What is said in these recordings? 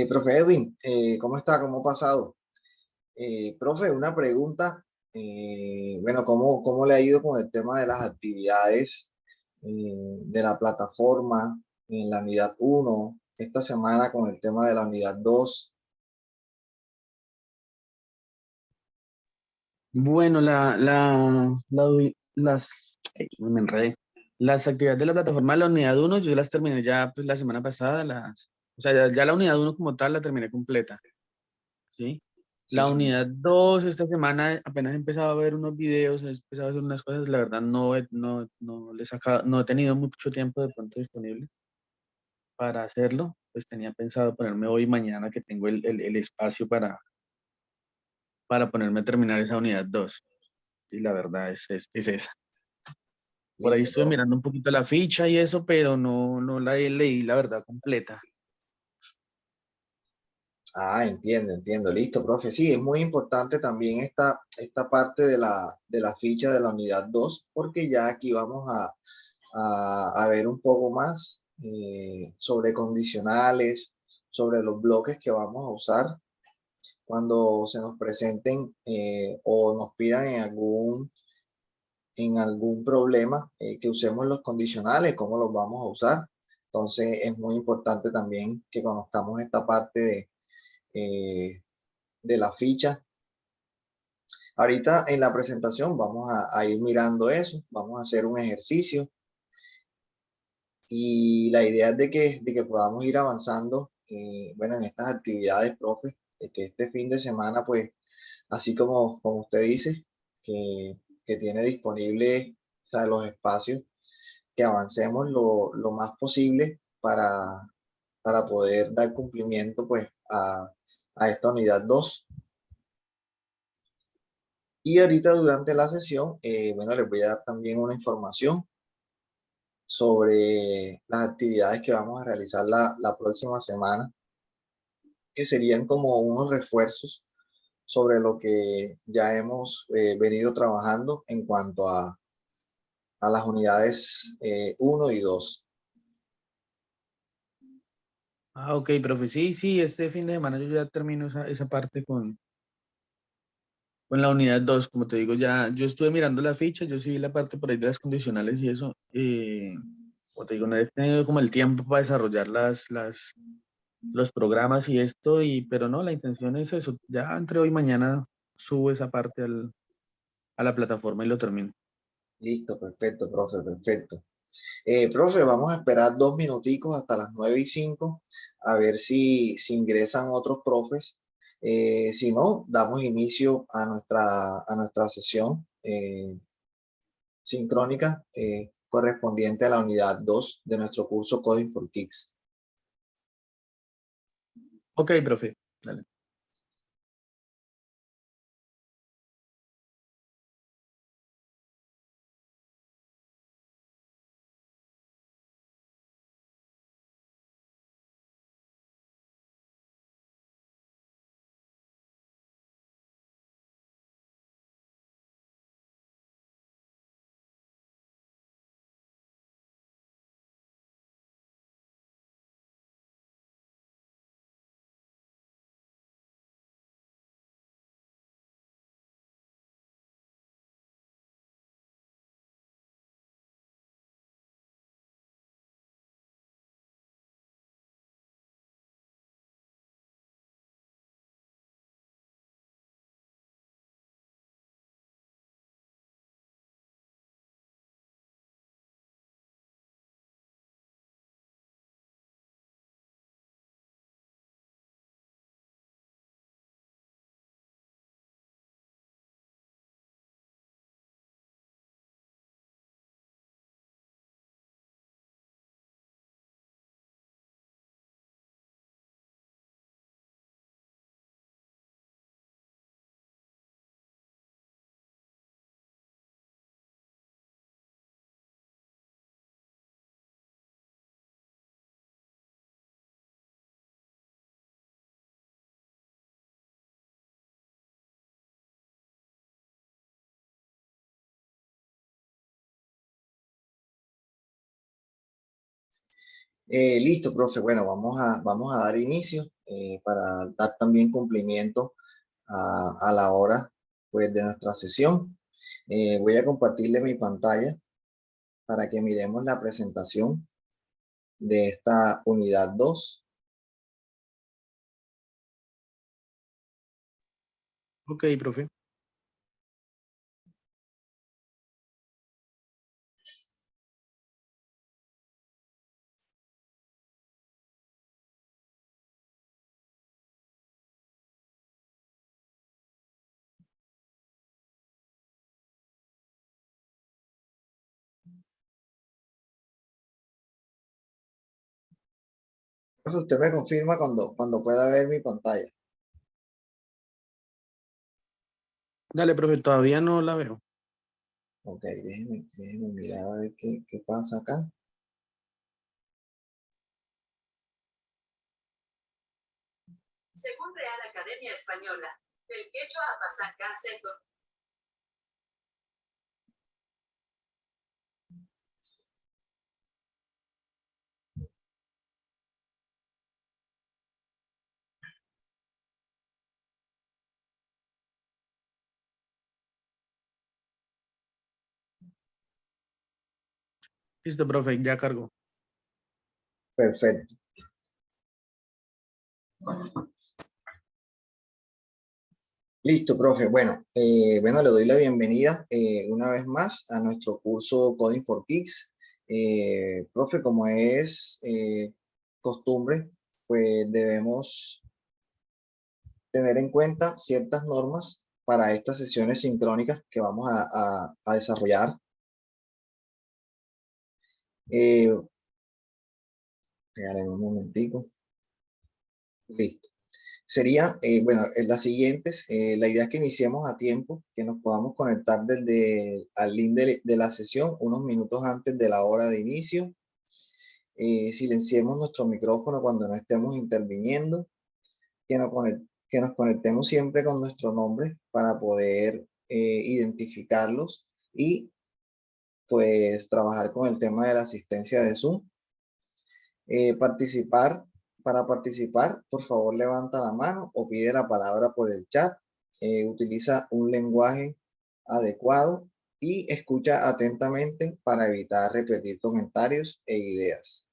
Profe Edwin, ¿cómo está? ¿Cómo ha pasado? Profe, una pregunta. Bueno, ¿cómo le ha ido con el tema de las actividades de la plataforma en la unidad uno? Esta semana con el tema de la unidad 2. Bueno, me enredé. Las actividades de la plataforma de la unidad uno yo las terminé ya pues, la semana pasada. O sea, ya la unidad uno como tal la terminé completa, ¿sí? Sí, La sí. unidad 2 esta semana apenas he empezado a ver unos videos, he empezado a hacer unas cosas, la verdad no he tenido mucho tiempo de pronto disponible para hacerlo, pues tenía pensado ponerme hoy y mañana que tengo el espacio para ponerme a terminar esa unidad 2 y la verdad es esa. Por ahí Listo, estuve profe. mirando un poquito la ficha y eso, pero no leí la verdad completa. Ah, entiendo. Listo, profe. Sí, es muy importante también esta parte de la ficha de la unidad 2 porque ya aquí vamos a ver un poco más sobre condicionales, sobre los bloques que vamos a usar cuando se nos presenten o nos pidan en algún problema que usemos los condicionales, cómo los vamos a usar. Entonces es muy importante también que conozcamos esta parte de la ficha. Ahorita en la presentación vamos a ir mirando eso, vamos a hacer un ejercicio y la idea es de que podamos ir avanzando, bueno, en estas actividades, profe, de que este fin de semana, pues, así como usted dice, que tiene disponible, o sea, los espacios, que avancemos lo más posible para poder dar cumplimiento, pues, a esta unidad 2. Y ahorita durante la sesión, bueno, les voy a dar también una información sobre las actividades que vamos a realizar la próxima semana, que serían como unos refuerzos sobre lo que ya hemos venido trabajando en cuanto a las unidades 1 y 2. Ah, ok, profe, sí, este fin de semana yo ya termino esa parte con la unidad 2 como te digo, ya yo estuve mirando la ficha, yo sí vi la parte por ahí de las condicionales y eso, como te digo, no he tenido como el tiempo para desarrollar los programas y esto, pero no, la intención es eso, ya entre hoy y mañana subo esa parte a la plataforma y lo termino. Listo, perfecto, profe, perfecto. Profe, vamos a esperar 2 minuticos hasta las 9:05 a ver si ingresan otros profes. Si no, damos inicio a nuestra sesión sincrónica correspondiente a la unidad 2 de nuestro curso Coding for Kids. Ok, profe. Dale. Listo, profe. Bueno, vamos a dar inicio para dar también cumplimiento a la hora pues, de nuestra sesión. Voy a compartirle mi pantalla para que miremos la presentación de esta unidad 2. Ok, profe. Profe, usted me confirma cuando pueda ver mi pantalla. Dale, profe, todavía no la veo. Ok, déjeme mirar a ver qué pasa acá. Según Real Academia Española, del quechua a pasar seco. Listo, profe, ya cargo. Perfecto. Listo, profe. Bueno, le doy la bienvenida una vez más a nuestro curso Coding for Kids. Profe, como es costumbre, pues debemos tener en cuenta ciertas normas para estas sesiones sincrónicas que vamos a desarrollar. Regáleme un momentico. Listo. Sería, las siguientes, la idea es que iniciemos a tiempo, que nos podamos conectar desde al link de la sesión unos minutos antes de la hora de inicio. Silenciemos nuestro micrófono cuando no estemos interviniendo, que nos conectemos siempre con nuestro nombre para poder identificarlos y pues trabajar con el tema de la asistencia de Zoom. Participar, para participar, por favor levanta la mano o pide la palabra por el chat. Utiliza un lenguaje adecuado y escucha atentamente para evitar repetir comentarios e ideas.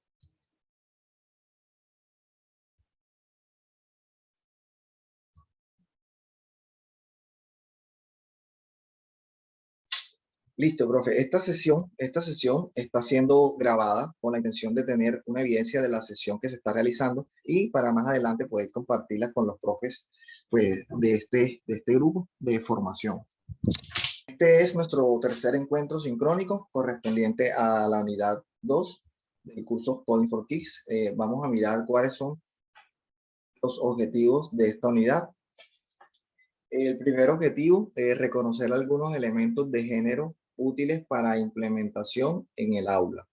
Listo, profe. Esta sesión está siendo grabada con la intención de tener una evidencia de la sesión que se está realizando y para más adelante poder compartirla con los profes pues, de este grupo de formación. Este es nuestro tercer encuentro sincrónico correspondiente a la unidad 2 del curso Coding for Kids. Vamos a mirar cuáles son los objetivos de esta unidad. El primer objetivo es reconocer algunos elementos de género útiles para implementación en el aula.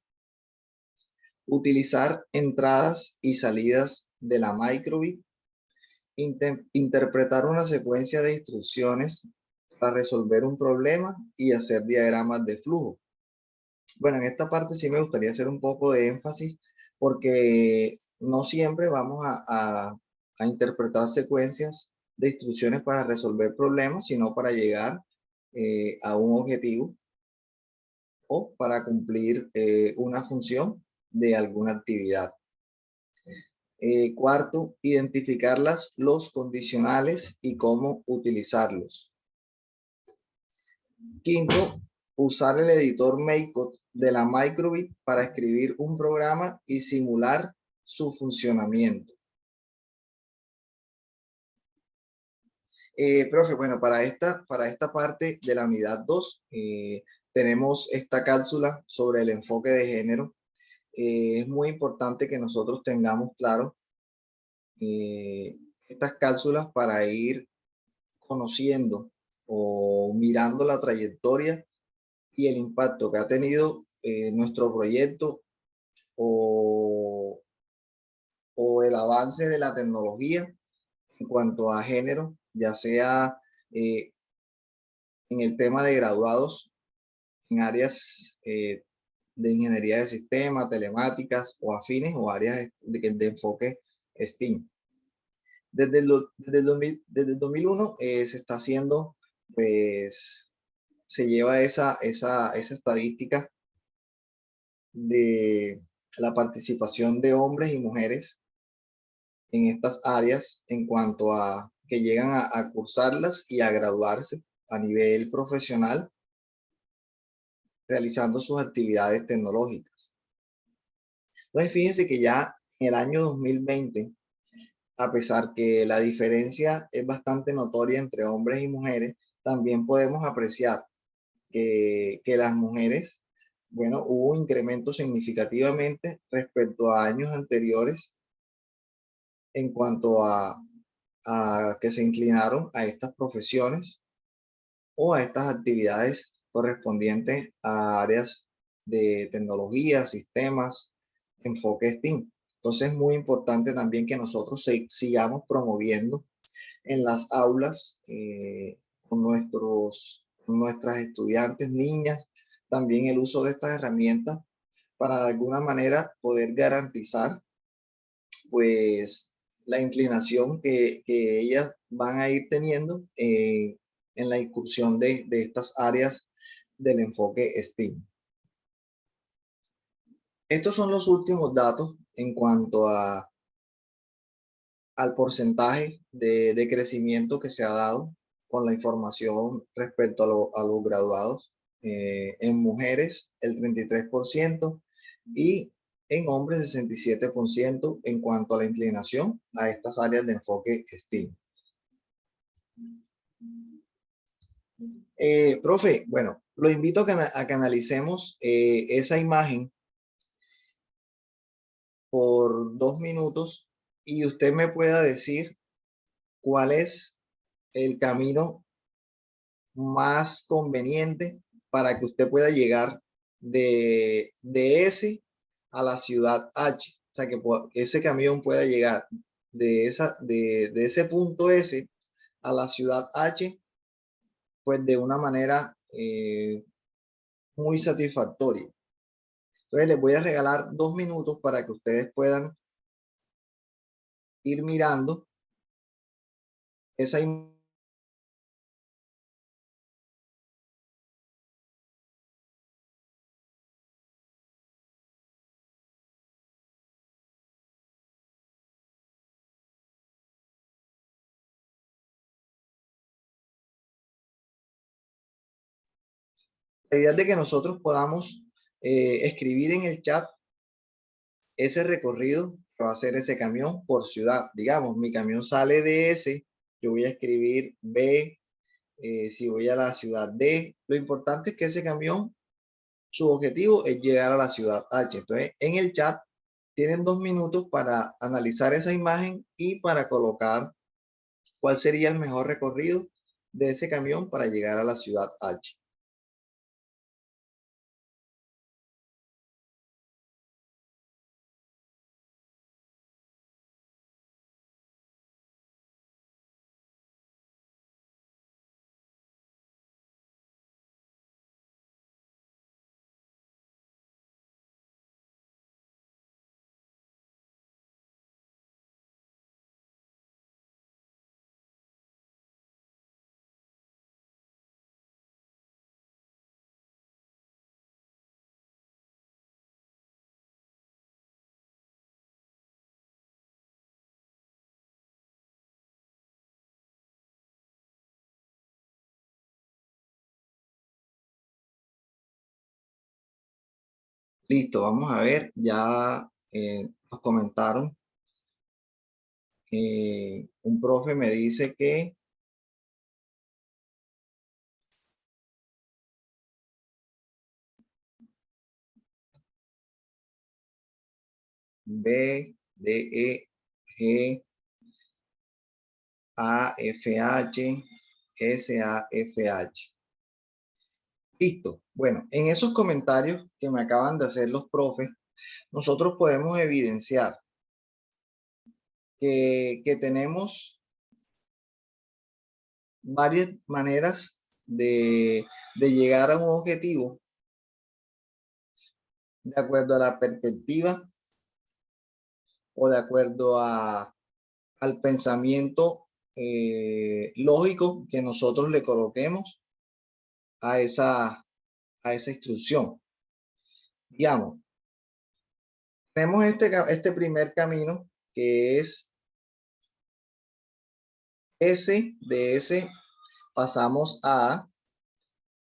Utilizar entradas y salidas de la microbit. Interpretar una secuencia de instrucciones para resolver un problema y hacer diagramas de flujo. Bueno, en esta parte sí me gustaría hacer un poco de énfasis porque no siempre vamos a interpretar secuencias de instrucciones para resolver problemas, sino para llegar a un objetivo o para cumplir una función de alguna actividad. Cuarto, identificar los condicionales y cómo utilizarlos. Quinto, usar el editor MakeCode de la microbit para escribir un programa y simular su funcionamiento. Profe, bueno, para esta parte de la unidad 2, tenemos esta cápsula sobre el enfoque de género. Es muy importante que nosotros tengamos claro estas cápsulas para ir conociendo o mirando la trayectoria y el impacto que ha tenido nuestro proyecto o el avance de la tecnología en cuanto a género, ya sea en el tema de graduados en áreas de ingeniería de sistema, telemáticas o afines o áreas de enfoque STEAM. Desde el 2001 se está haciendo, pues, se lleva esa estadística de la participación de hombres y mujeres en estas áreas en cuanto a que llegan a cursarlas y a graduarse a nivel profesional realizando sus actividades tecnológicas. Entonces, fíjense que ya en el año 2020, a pesar que la diferencia es bastante notoria entre hombres y mujeres, también podemos apreciar que las mujeres, bueno, hubo un incremento significativamente respecto a años anteriores en cuanto a que se inclinaron a estas profesiones o a estas actividades correspondientes a áreas de tecnología, sistemas, enfoque STEAM. Entonces es muy importante también que nosotros sigamos promoviendo en las aulas con nuestras estudiantes, niñas, también el uso de estas herramientas para de alguna manera poder garantizar pues la inclinación que ellas van a ir teniendo en la incursión de estas áreas del enfoque STEAM. Estos son los últimos datos en cuanto al porcentaje de crecimiento que se ha dado con la información respecto a los graduados. En mujeres, el 33% y en hombres, 67% en cuanto a la inclinación a estas áreas de enfoque STEAM. Profe, bueno, lo invito a que analicemos esa imagen por 2 minutos y usted me pueda decir cuál es el camino más conveniente para que usted pueda llegar de S a la ciudad H. O sea, que ese camión pueda llegar de ese punto S a la ciudad H, pues de una manera muy satisfactoria. Entonces les voy a regalar 2 minutos para que ustedes puedan ir mirando esa imagen. La idea es de que nosotros podamos escribir en el chat ese recorrido que va a hacer ese camión por ciudad. Digamos, mi camión sale de S, yo voy a escribir B, si voy a la ciudad D. Lo importante es que ese camión, su objetivo es llegar a la ciudad H. Entonces, en el chat tienen 2 minutos para analizar esa imagen y para colocar cuál sería el mejor recorrido de ese camión para llegar a la ciudad H. Listo, vamos a ver, ya nos comentaron. Un profe me dice que B, D, E, G, A, F, H, S, A, F, H. Listo. Bueno, en esos comentarios que me acaban de hacer los profes, nosotros podemos evidenciar que tenemos varias maneras de llegar a un objetivo de acuerdo a la perspectiva o de acuerdo al pensamiento lógico que nosotros le coloquemos a esa instrucción. Digamos, tenemos este primer camino que es S, de S pasamos a A,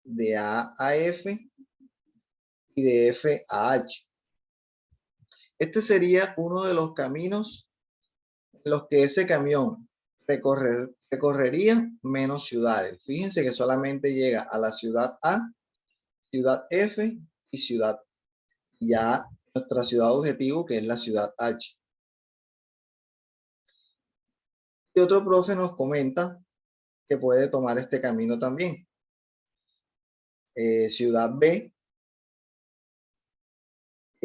de A a F y de F a H. Este sería uno de los caminos en los que ese camión recorrería menos ciudades. Fíjense que solamente llega a la ciudad A, ciudad F y ciudad ya nuestra ciudad objetivo, que es la ciudad H. Y otro profe nos comenta que puede tomar este camino también. Ciudad B,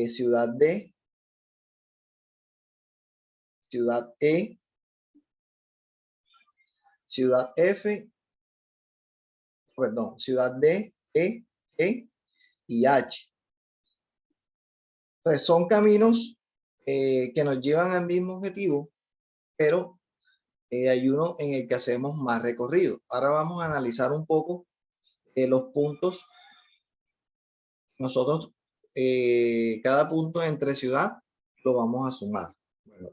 ciudad D, ciudad E, ciudad F, perdón, ciudad D, E y H. Entonces son caminos que nos llevan al mismo objetivo, pero hay uno en el que hacemos más recorrido. Ahora vamos a analizar un poco los puntos. Nosotros, cada punto entre ciudad lo vamos a sumar. Bueno,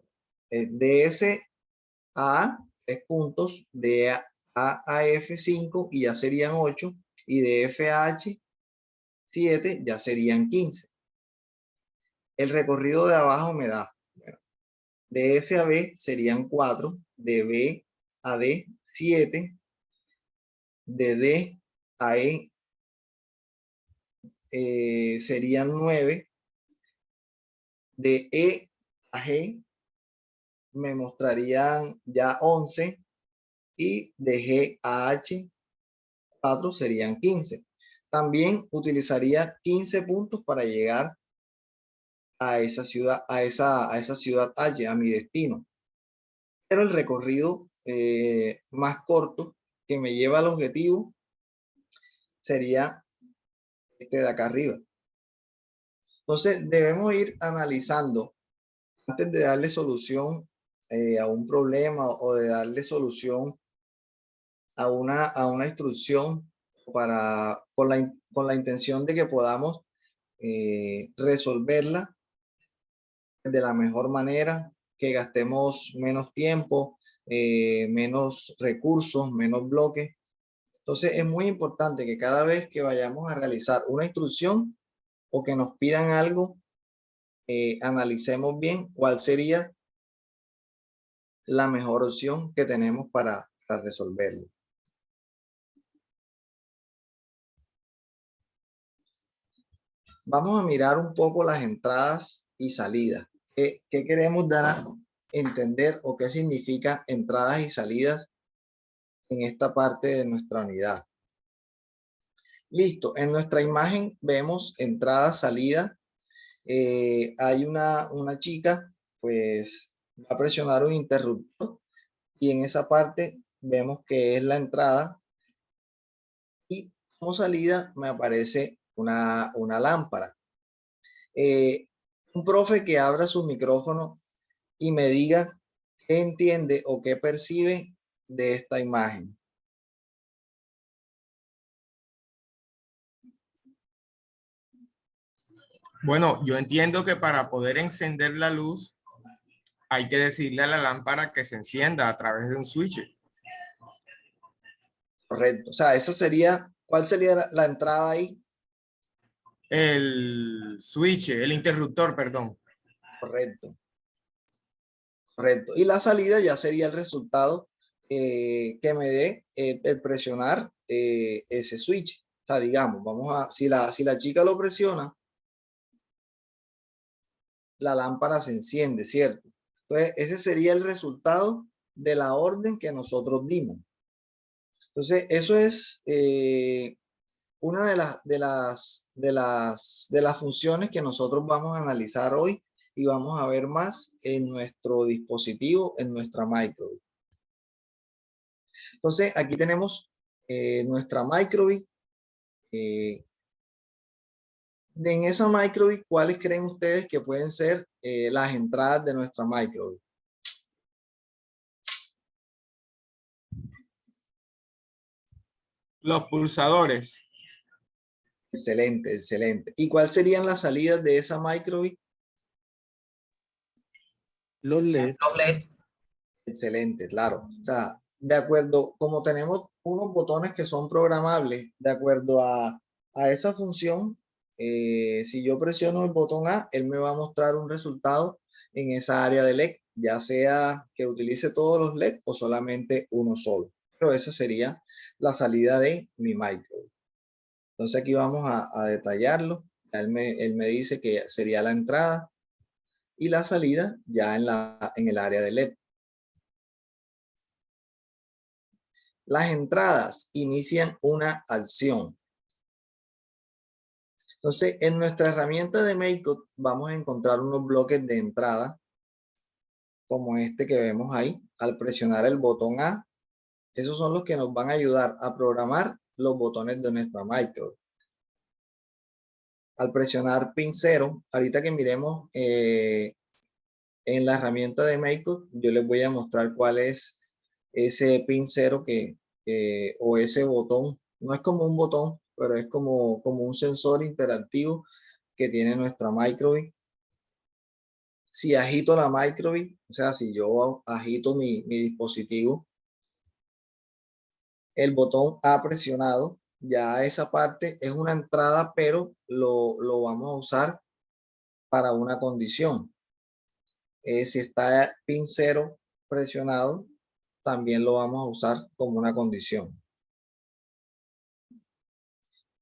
de S a A, 3 puntos, de A a F 5 y ya serían 8, y de F a H 7 ya serían 15. El recorrido de abajo me da, bueno, de S a B serían 4, de B a D 7, de D a E serían 9, de E a G me mostrarían ya 11 y de G a H 4 serían 15. También utilizaría 15 puntos para llegar a esa ciudad, a esa ciudad H, a mi destino. Pero el recorrido más corto que me lleva al objetivo sería este de acá arriba. Entonces debemos ir analizando antes de darle solución a un problema o de darle solución a una instrucción con la intención de que podamos resolverla de la mejor manera, que gastemos menos tiempo, menos recursos, menos bloques. Entonces es muy importante que cada vez que vayamos a realizar una instrucción o que nos pidan algo, analicemos bien cuál sería la mejor opción que tenemos para resolverlo. Vamos a mirar un poco las entradas y salidas. ¿Qué queremos dar a entender o qué significa entradas y salidas en esta parte de nuestra unidad? Listo, en nuestra imagen vemos entrada, salida. Hay una chica, pues va a presionar un interruptor y en esa parte vemos que es la entrada y como salida me aparece una lámpara. Un profe que abra su micrófono y me diga qué entiende o qué percibe de esta imagen. Bueno, yo entiendo que para poder encender la luz hay que decirle a la lámpara que se encienda a través de un switch. Correcto. O sea, esa sería, ¿cuál sería la entrada ahí? El switch, el interruptor, perdón. Correcto. Correcto. Y la salida ya sería el resultado que me dé el presionar ese switch. O sea, digamos, si la chica lo presiona, la lámpara se enciende, ¿cierto? Entonces, ese sería el resultado de la orden que nosotros dimos. Entonces, eso es una de las funciones que nosotros vamos a analizar hoy y vamos a ver más en nuestro dispositivo, en nuestra microbit. Entonces, aquí tenemos nuestra microbit. En esa microbit, ¿cuáles creen ustedes que pueden ser las entradas de nuestra microbit? Los pulsadores. Excelente, excelente. ¿Y cuáles serían las salidas de esa microbit? Los LED. Los LED. Excelente, claro. O sea, de acuerdo, como tenemos unos botones que son programables, de acuerdo a esa función, si yo presiono el botón A, él me va a mostrar un resultado en esa área de LED, ya sea que utilice todos los LED o solamente uno solo. Pero esa sería la salida de mi micro. Entonces aquí vamos a detallarlo. Él me dice que sería la entrada y la salida ya en el área de LED. Las entradas inician una acción. Entonces, en nuestra herramienta de MakeCode vamos a encontrar unos bloques de entrada, como este que vemos ahí. Al presionar el botón A, esos son los que nos van a ayudar a programar los botones de nuestra micro. Al presionar pin 0, ahorita que miremos en la herramienta de MakeCode, yo les voy a mostrar cuál es ese pin 0 o ese botón. No es como un botón, pero es como un sensor interactivo que tiene nuestra microbit. Si agito la microbit, o sea, si yo agito mi dispositivo, el botón A presionado, ya esa parte es una entrada, pero lo vamos a usar para una condición. Si está pin 0 presionado, también lo vamos a usar como una condición.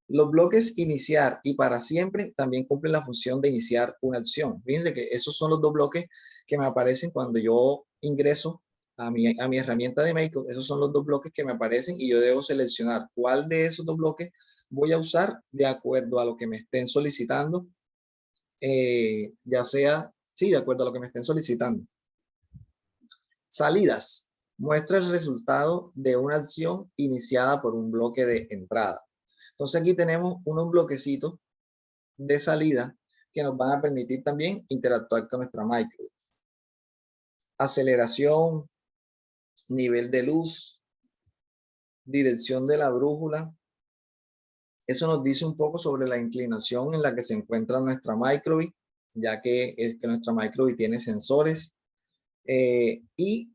Los bloques iniciar y para siempre también cumplen la función de iniciar una acción. Fíjense que esos son los dos bloques que me aparecen cuando yo ingreso a mi herramienta de MakeCode. Esos son los dos bloques que me aparecen y yo debo seleccionar cuál de esos dos bloques voy a usar de acuerdo a lo que me estén solicitando, ya sea, sí, de acuerdo a lo que me estén solicitando. Salidas. Muestra el resultado de una acción iniciada por un bloque de entrada. Entonces aquí tenemos unos bloquecitos de salida que nos van a permitir también interactuar con nuestra micro. Aceleración, nivel de luz, dirección de la brújula. Eso nos dice un poco sobre la inclinación en la que se encuentra nuestra microbit, ya que nuestra microbit tiene sensores, y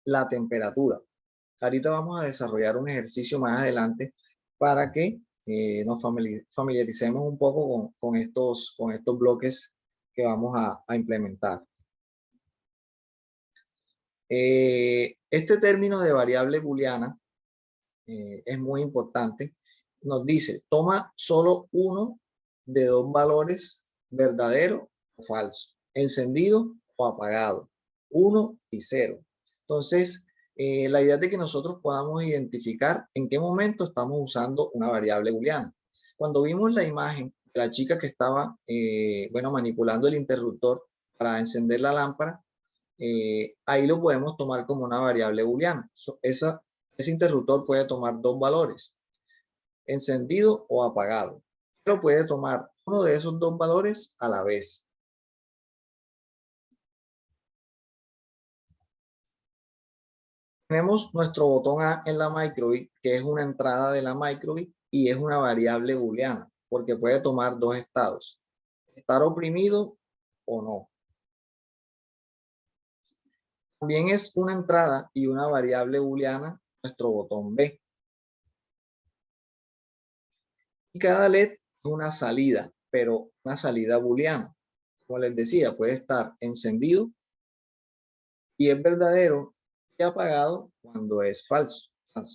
la temperatura. Ahorita vamos a desarrollar un ejercicio más adelante para que nos familiaricemos un poco con estos bloques que vamos a implementar. Este término de variable booleana es muy importante. Nos dice, toma solo uno de dos valores, verdadero o falso, encendido o apagado, 1 y 0. Entonces, la idea es de que nosotros podamos identificar en qué momento estamos usando una variable booleana. Cuando vimos la imagen de la chica que estaba, manipulando el interruptor para encender la lámpara, ahí lo podemos tomar como una variable booleana. Ese interruptor puede tomar dos valores, encendido o apagado, pero puede tomar uno de esos dos valores a la vez. Tenemos nuestro botón A en la microbit, que es una entrada de la microbit y es una variable booleana, porque puede tomar dos estados, estar oprimido o no. También es una entrada y una variable booleana nuestro botón B. Y cada LED es una salida, pero una salida booleana. Como les decía, puede estar encendido y es verdadero y apagado cuando es falso.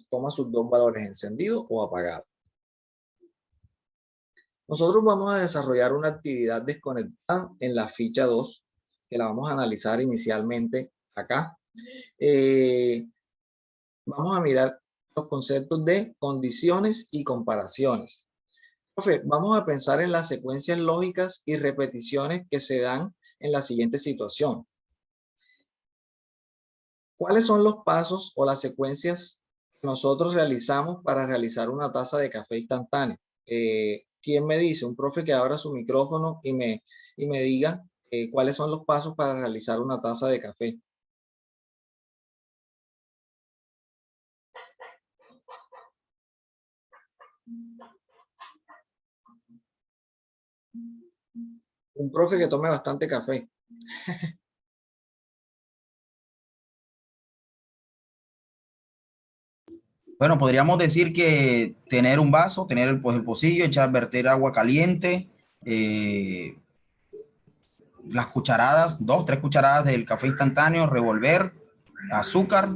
Toma sus dos valores, encendido o apagado. Nosotros vamos a desarrollar una actividad desconectada en la ficha 2, que la vamos a analizar inicialmente acá. Vamos a mirar los conceptos de condiciones y comparaciones. Profe, vamos a pensar en las secuencias lógicas y repeticiones que se dan en la siguiente situación. ¿Cuáles son los pasos o las secuencias que nosotros realizamos para realizar una taza de café instantáneo? ¿quién me dice? Un profe que abra su micrófono y me diga cuáles son los pasos para realizar una taza de café. Un profe que tome bastante café. Bueno, podríamos decir que tener un vaso, tener el pocillo, verter agua caliente, las cucharadas, 2, 3 cucharadas del café instantáneo, revolver, azúcar,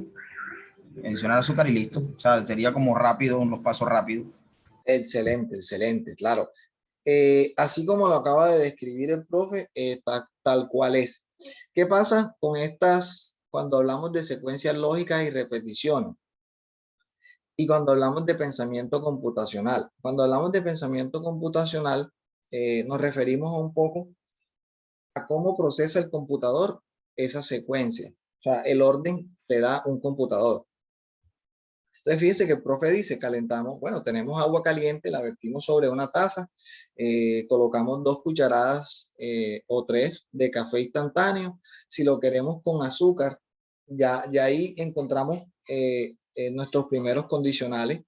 adicionar azúcar y listo. O sea, sería como rápido, unos pasos rápidos. Excelente, excelente, claro. Así como lo acaba de describir el profe, tal cual es. ¿Qué pasa con estas cuando hablamos de secuencias lógicas y repeticiones? Y cuando hablamos de pensamiento computacional. Cuando hablamos de pensamiento computacional, nos referimos un poco a cómo procesa el computador esa secuencia. O sea, el orden le da un computador. Entonces, fíjense que el profe dice, calentamos, bueno, tenemos agua caliente, la vertimos sobre una taza, colocamos 2 cucharadas o 3 de café instantáneo. Si lo queremos con azúcar, ya ahí encontramos nuestros primeros condicionales.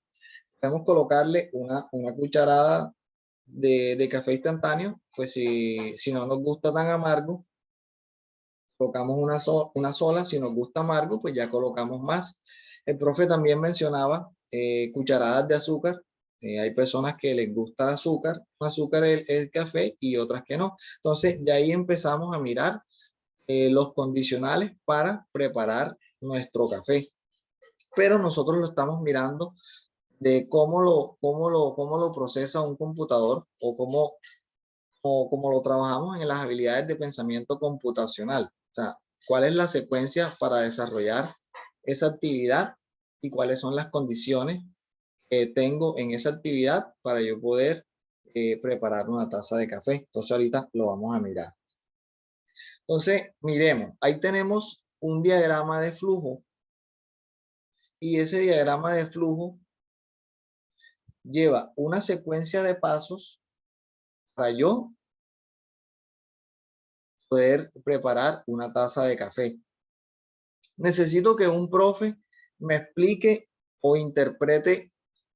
Podemos colocarle una cucharada de café instantáneo, pues si no nos gusta tan amargo, colocamos una sola, si nos gusta amargo, pues ya colocamos más. El profe también mencionaba cucharadas de azúcar. Hay personas que les gusta el azúcar el café y otras que no. Entonces ya ahí empezamos a mirar los condicionales para preparar nuestro café. Pero nosotros lo estamos mirando de cómo lo procesa un computador o cómo lo trabajamos en las habilidades de pensamiento computacional. O sea, cuál es la secuencia para desarrollar esa actividad y cuáles son las condiciones que tengo en esa actividad para yo poder preparar una taza de café. Entonces ahorita lo vamos a mirar. Entonces, miremos, ahí tenemos un diagrama de flujo y ese diagrama de flujo lleva una secuencia de pasos para yo poder preparar una taza de café. Necesito que un profe me explique o interprete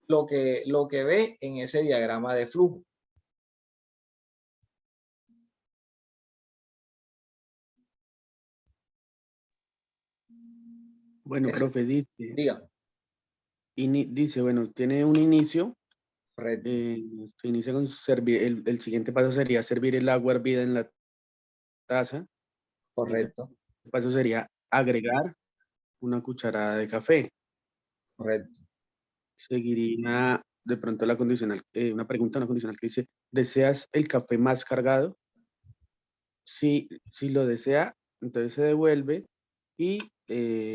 lo que ve en ese diagrama de flujo. Bueno, profe, dice, Dígame. dice, bueno, tiene un inicio. Correcto. Se inicia con servir, el siguiente paso sería servir el agua hervida en la taza. Correcto. El paso sería agregar una cucharada de café. Correcto. Seguiría de pronto la condicional, una condicional que dice, ¿deseas el café más cargado? Si lo desea, entonces se devuelve y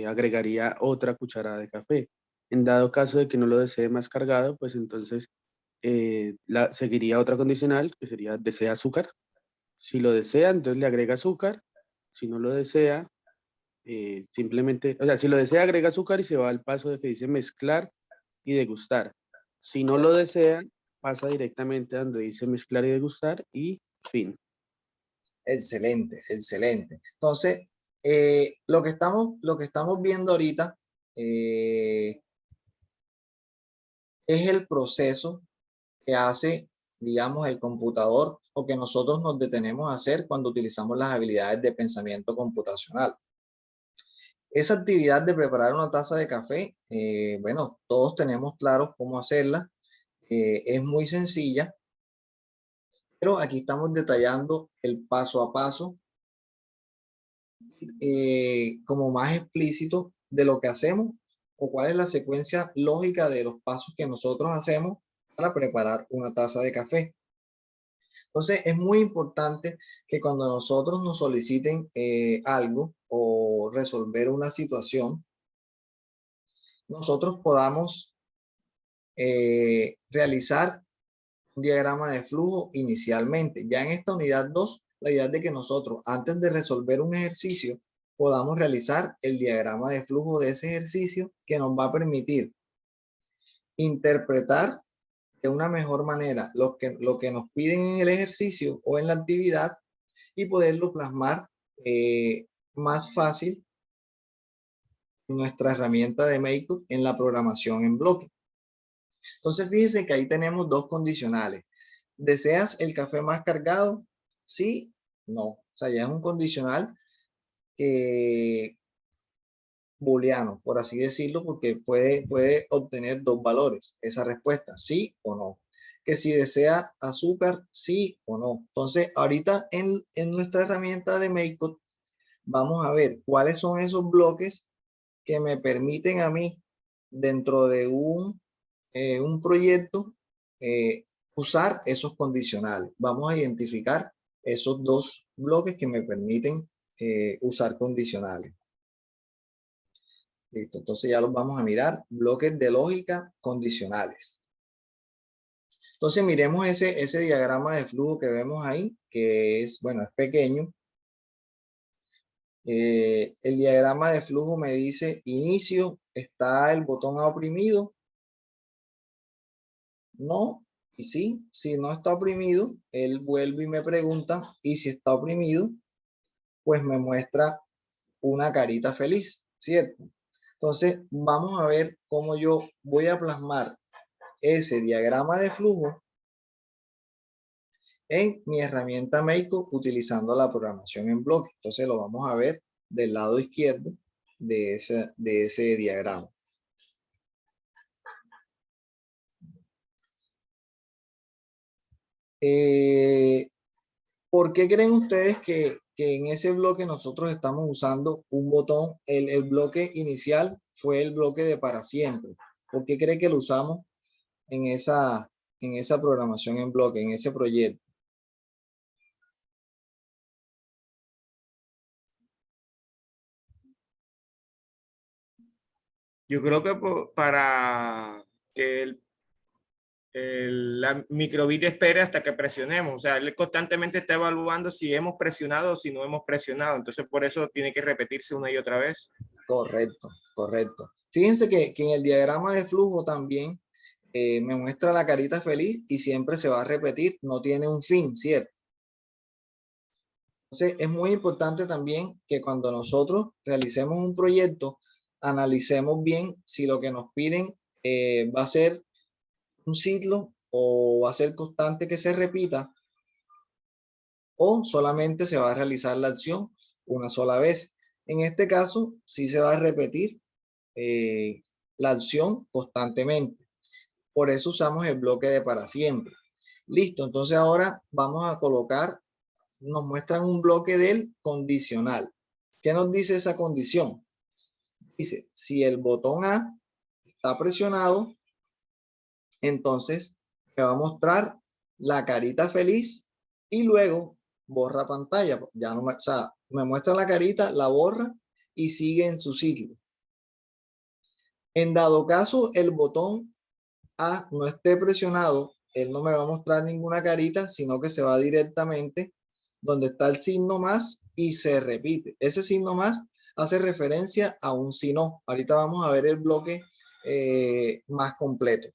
agregaría otra cucharada de café. En dado caso de que no lo desee más cargado, pues entonces seguiría otra condicional que sería, ¿desea azúcar? Si lo desea, entonces le agrega azúcar. Si no lo desea, simplemente, o sea, si lo desea, agrega azúcar y se va al paso de que dice mezclar y degustar. Si no lo desea, pasa directamente a donde dice mezclar y degustar y fin. Excelente, excelente. Entonces, lo que estamos viendo ahorita es el proceso que hace, digamos, el computador o que nosotros nos detenemos a hacer cuando utilizamos las habilidades de pensamiento computacional. Esa actividad de preparar una taza de café, bueno, todos tenemos claro cómo hacerla. Es muy sencilla, pero aquí estamos detallando el paso a paso como más explícito de lo que hacemos o cuál es la secuencia lógica de los pasos que nosotros hacemos para preparar una taza de café. Entonces, es muy importante que cuando nosotros nos soliciten algo o resolver una situación, nosotros podamos realizar un diagrama de flujo inicialmente. Ya en esta unidad 2, la idea es de que nosotros, antes de resolver un ejercicio, podamos realizar el diagrama de flujo de ese ejercicio que nos va a permitir interpretar de una mejor manera lo que nos piden en el ejercicio o en la actividad y poderlo plasmar más fácil en nuestra herramienta de Makeup en la programación en bloque. Entonces fíjense que ahí tenemos dos condicionales. ¿Deseas el café más cargado? Sí, no. O sea, ya es un condicional booleano, por así decirlo, porque puede obtener dos valores, esa respuesta, sí o no. Que si desea azúcar, sí o no. Entonces, ahorita en nuestra herramienta de Makeup, vamos a ver cuáles son esos bloques que me permiten a mí, dentro de un proyecto, usar esos condicionales. Vamos a identificar esos dos bloques que me permiten usar condicionales. Listo, entonces ya los vamos a mirar. Bloques de lógica condicionales. Entonces miremos ese diagrama de flujo que vemos ahí, que es, bueno, es pequeño. El diagrama de flujo me dice inicio, está el botón A oprimido. No, y sí, si no está oprimido, él vuelve y me pregunta, y si está oprimido, pues me muestra una carita feliz, ¿cierto? Entonces, vamos a ver cómo yo voy a plasmar ese diagrama de flujo en mi herramienta Makeup utilizando la programación en bloque. Entonces, lo vamos a ver del lado izquierdo de ese diagrama. ¿Por qué creen ustedes que en ese bloque nosotros estamos usando un botón? El bloque inicial fue el bloque de para siempre. ¿Por qué creen que lo usamos en esa programación en bloque, en ese proyecto? Yo creo que para que la microbit espere hasta que presionemos. O sea, él constantemente está evaluando si hemos presionado o si no hemos presionado. Entonces, por eso tiene que repetirse una y otra vez. Correcto, correcto. Fíjense que en el diagrama de flujo también me muestra la carita feliz y siempre se va a repetir, no tiene un fin, ¿cierto? Entonces, es muy importante también que cuando nosotros realicemos un proyecto, analicemos bien si lo que nos piden va a ser un ciclo o va a ser constante que se repita o solamente se va a realizar la acción una sola vez. En este caso, sí se va a repetir la acción constantemente. Por eso usamos el bloque de para siempre. Listo, entonces ahora vamos a colocar, nos muestran un bloque del condicional. ¿Qué nos dice esa condición? Dice, si el botón A está presionado, entonces me va a mostrar la carita feliz y luego borra pantalla. Ya no o sea, me muestra la carita, la borra y sigue en su ciclo. En dado caso, el botón A no esté presionado, él no me va a mostrar ninguna carita, sino que se va directamente donde está el signo más y se repite. Ese signo más hace referencia a un si no. Ahorita vamos a ver el bloque más completo.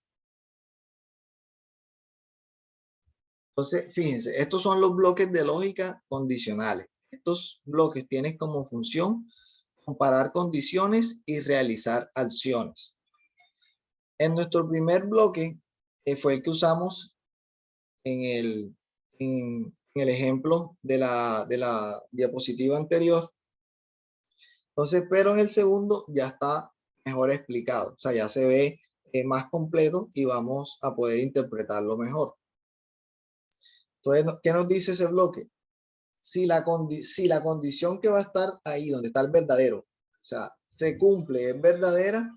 Entonces, fíjense, estos son los bloques de lógica condicionales. Estos bloques tienen como función comparar condiciones y realizar acciones. En nuestro primer bloque, fue el que usamos en el ejemplo de la diapositiva anterior. Entonces, pero en el segundo ya está mejor explicado. O sea, ya se ve más completo y vamos a poder interpretarlo mejor. Entonces, ¿qué nos dice ese bloque? Si la condición que va a estar ahí, donde está el verdadero, o sea, se cumple, es verdadera,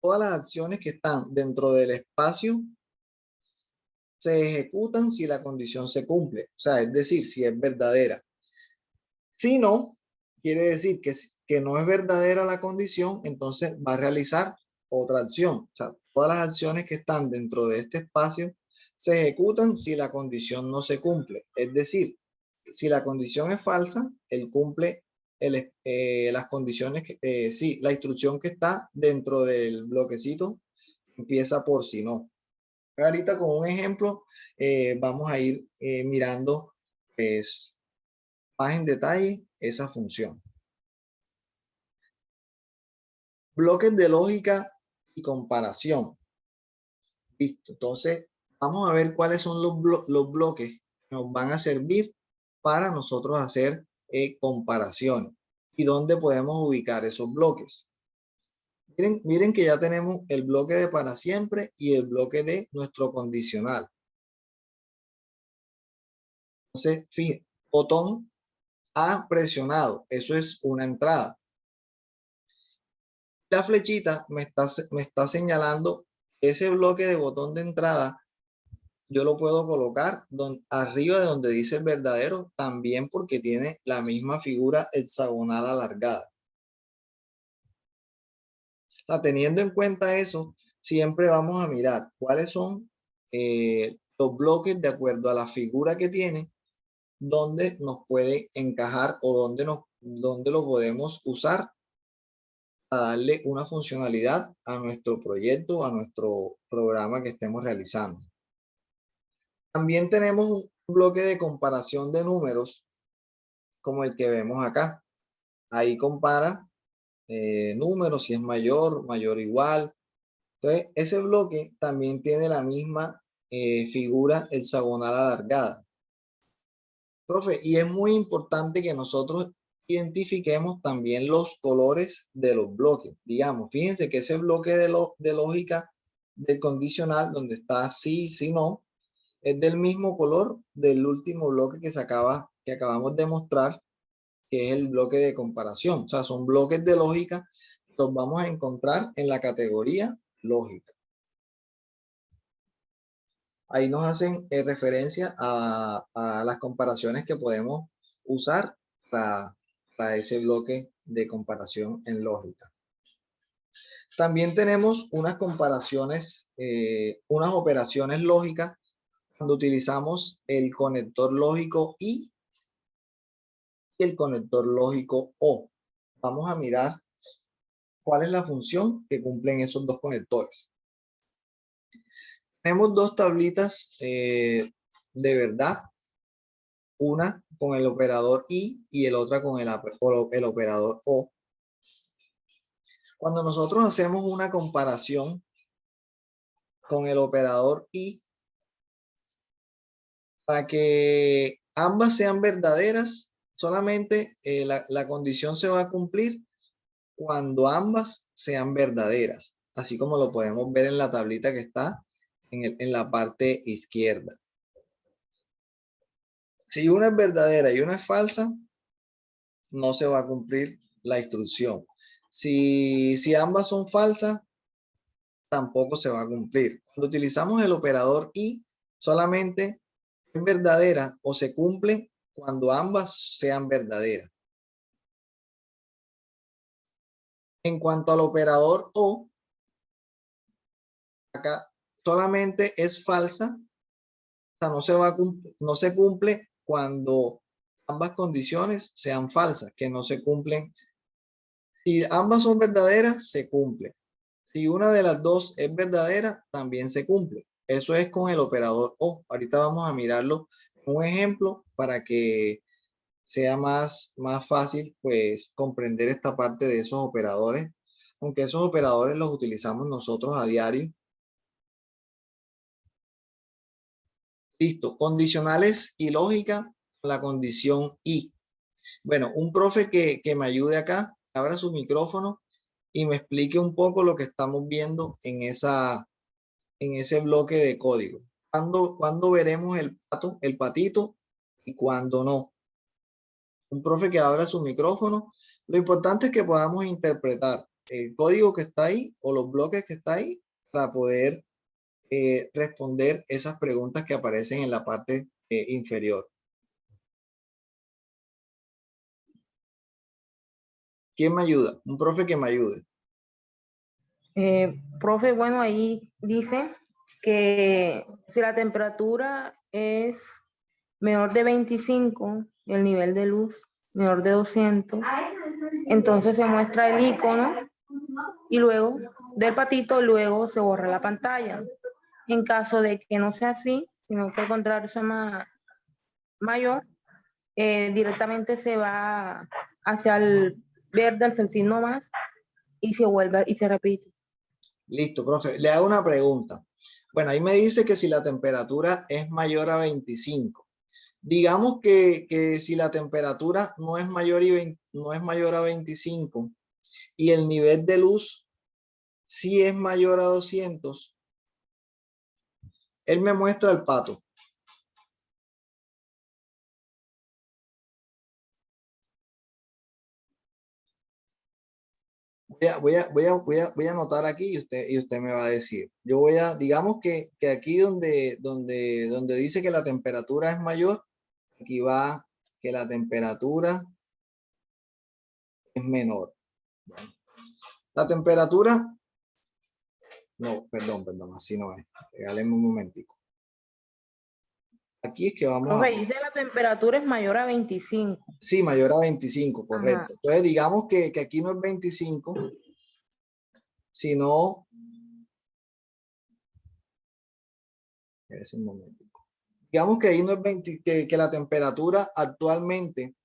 todas las acciones que están dentro del espacio se ejecutan si la condición se cumple. O sea, es decir, si es verdadera. Si no, quiere decir que no es verdadera la condición, entonces va a realizar otra acción. O sea, todas las acciones que están dentro de este espacio se ejecutan si la condición no se cumple. Es decir, si la condición es falsa, él cumple las condiciones, sí, la instrucción que está dentro del bloquecito empieza por si no. Ahorita con un ejemplo vamos a ir mirando pues, más en detalle esa función. Bloques de lógica y comparación. Listo. Entonces, vamos a ver cuáles son los bloques que nos van a servir para nosotros hacer comparaciones y dónde podemos ubicar esos bloques. Miren que ya tenemos el bloque de para siempre y el bloque de nuestro condicional. Entonces, fíjense, botón A presionado, eso es una entrada. La flechita me está señalando ese bloque de botón de entrada. Yo lo puedo colocar arriba de donde dice el verdadero, también porque tiene la misma figura hexagonal alargada. O sea, teniendo en cuenta eso, siempre vamos a mirar cuáles son los bloques de acuerdo a la figura que tiene, donde nos puede encajar o donde lo podemos usar a darle una funcionalidad a nuestro proyecto, a nuestro programa que estemos realizando. También tenemos un bloque de comparación de números, como el que vemos acá. Ahí compara números, si es mayor, mayor o igual. Entonces, ese bloque también tiene la misma figura hexagonal alargada. Profe, y es muy importante que nosotros identifiquemos también los colores de los bloques. Digamos, fíjense que ese bloque de lógica del condicional, donde está sí, sí, no, es del mismo color del último bloque que acabamos de mostrar, que es el bloque de comparación. O sea, son bloques de lógica que los vamos a encontrar en la categoría lógica. Ahí nos hacen referencia a las comparaciones que podemos usar para ese bloque de comparación en lógica. También tenemos unas comparaciones, unas operaciones lógicas cuando utilizamos el conector lógico y el conector lógico O. Vamos a mirar cuál es la función que cumplen esos dos conectores. Tenemos dos tablitas de verdad, una con el operador y el otra con el operador O. Cuando nosotros hacemos una comparación con el operador y, para que ambas sean verdaderas, solamente la condición se va a cumplir cuando ambas sean verdaderas, así como lo podemos ver en la tablita que está en la parte izquierda. Si una es verdadera y una es falsa, no se va a cumplir la instrucción. Si ambas son falsas, tampoco se va a cumplir. Cuando utilizamos el operador y, solamente es verdadera o se cumple cuando ambas sean verdaderas. En cuanto al operador o, acá solamente es falsa, o sea, no se cumple cuando ambas condiciones sean falsas, que no se cumplen. Si ambas son verdaderas, se cumple. Si una de las dos es verdadera, también se cumple. Eso es con el operador O. Ahorita vamos a mirarlo un ejemplo para que sea más fácil pues comprender esta parte de esos operadores, aunque esos operadores los utilizamos nosotros a diario. Listo, condicionales y lógica, la condición y. Bueno, un profe que me ayude acá, abra su micrófono y me explique un poco lo que estamos viendo en ese bloque de código. ¿Cuándo veremos el patito y cuándo no? Un profe que abra su micrófono. Lo importante es que podamos interpretar el código que está ahí o los bloques que está ahí para poder responder esas preguntas que aparecen en la parte inferior. ¿Quién me ayuda? Un profe que me ayude. Profe, bueno, ahí dice que si la temperatura es menor de 25, el nivel de luz menor de 200, entonces se muestra el icono y luego del patito, luego se borra la pantalla. En caso de que no sea así, sino que al contrario sea mayor, directamente se va hacia el verde, hacia el signo más, y se vuelve y se repite. Listo, profe. Le hago una pregunta. Bueno, ahí me dice que si la temperatura es mayor a 25. Digamos que si la temperatura no es mayor, no es mayor a 25 y el nivel de luz sí es mayor a 200, él me muestra el pato. Voy a anotar aquí y usted me va a decir. Yo voy a, digamos que aquí donde dice que la temperatura es mayor, aquí va que la temperatura es menor. Bueno, la temperatura, no, perdón, así no es. Regáleme un momentico. Aquí es que vamos Profe, a... dice la temperatura es mayor a 25. Sí, mayor a 25, correcto. Ajá. Entonces digamos que aquí no es 25, sino... Espérese un momentico. Digamos que ahí no es 20, que la temperatura actualmente,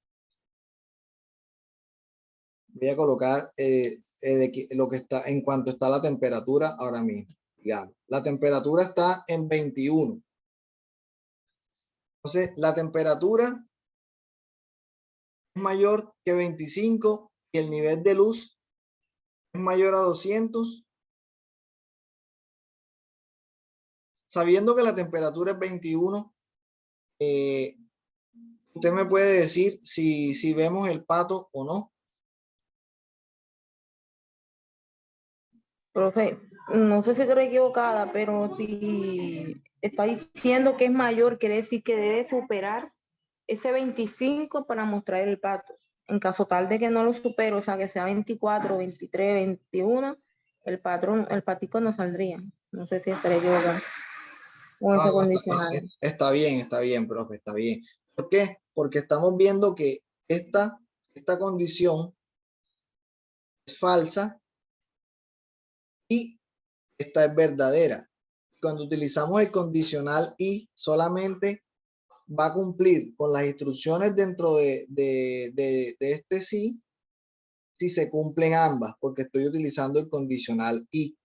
voy a colocar lo que está en cuanto está la temperatura ahora mismo. Digamos, la temperatura está en 21. Entonces, la temperatura es mayor que 25 y el nivel de luz es mayor a 200. Sabiendo que la temperatura es 21, usted me puede decir si vemos el pato o no. Profe, no sé si estoy equivocada, pero si está diciendo que es mayor, quiere decir que debe superar ese 25 para mostrar el pato. En caso tal de que no lo supere, o sea, que sea 24, 23, 21, el patico no saldría. No sé si estaré equivocada con ese condicional. Está bien, profe, está bien. ¿Por qué? Porque estamos viendo que esta condición es falsa y esta es verdadera. Cuando utilizamos el condicional y solamente va a cumplir con las instrucciones dentro de este sí, si se cumplen ambas, porque estoy utilizando el condicional y.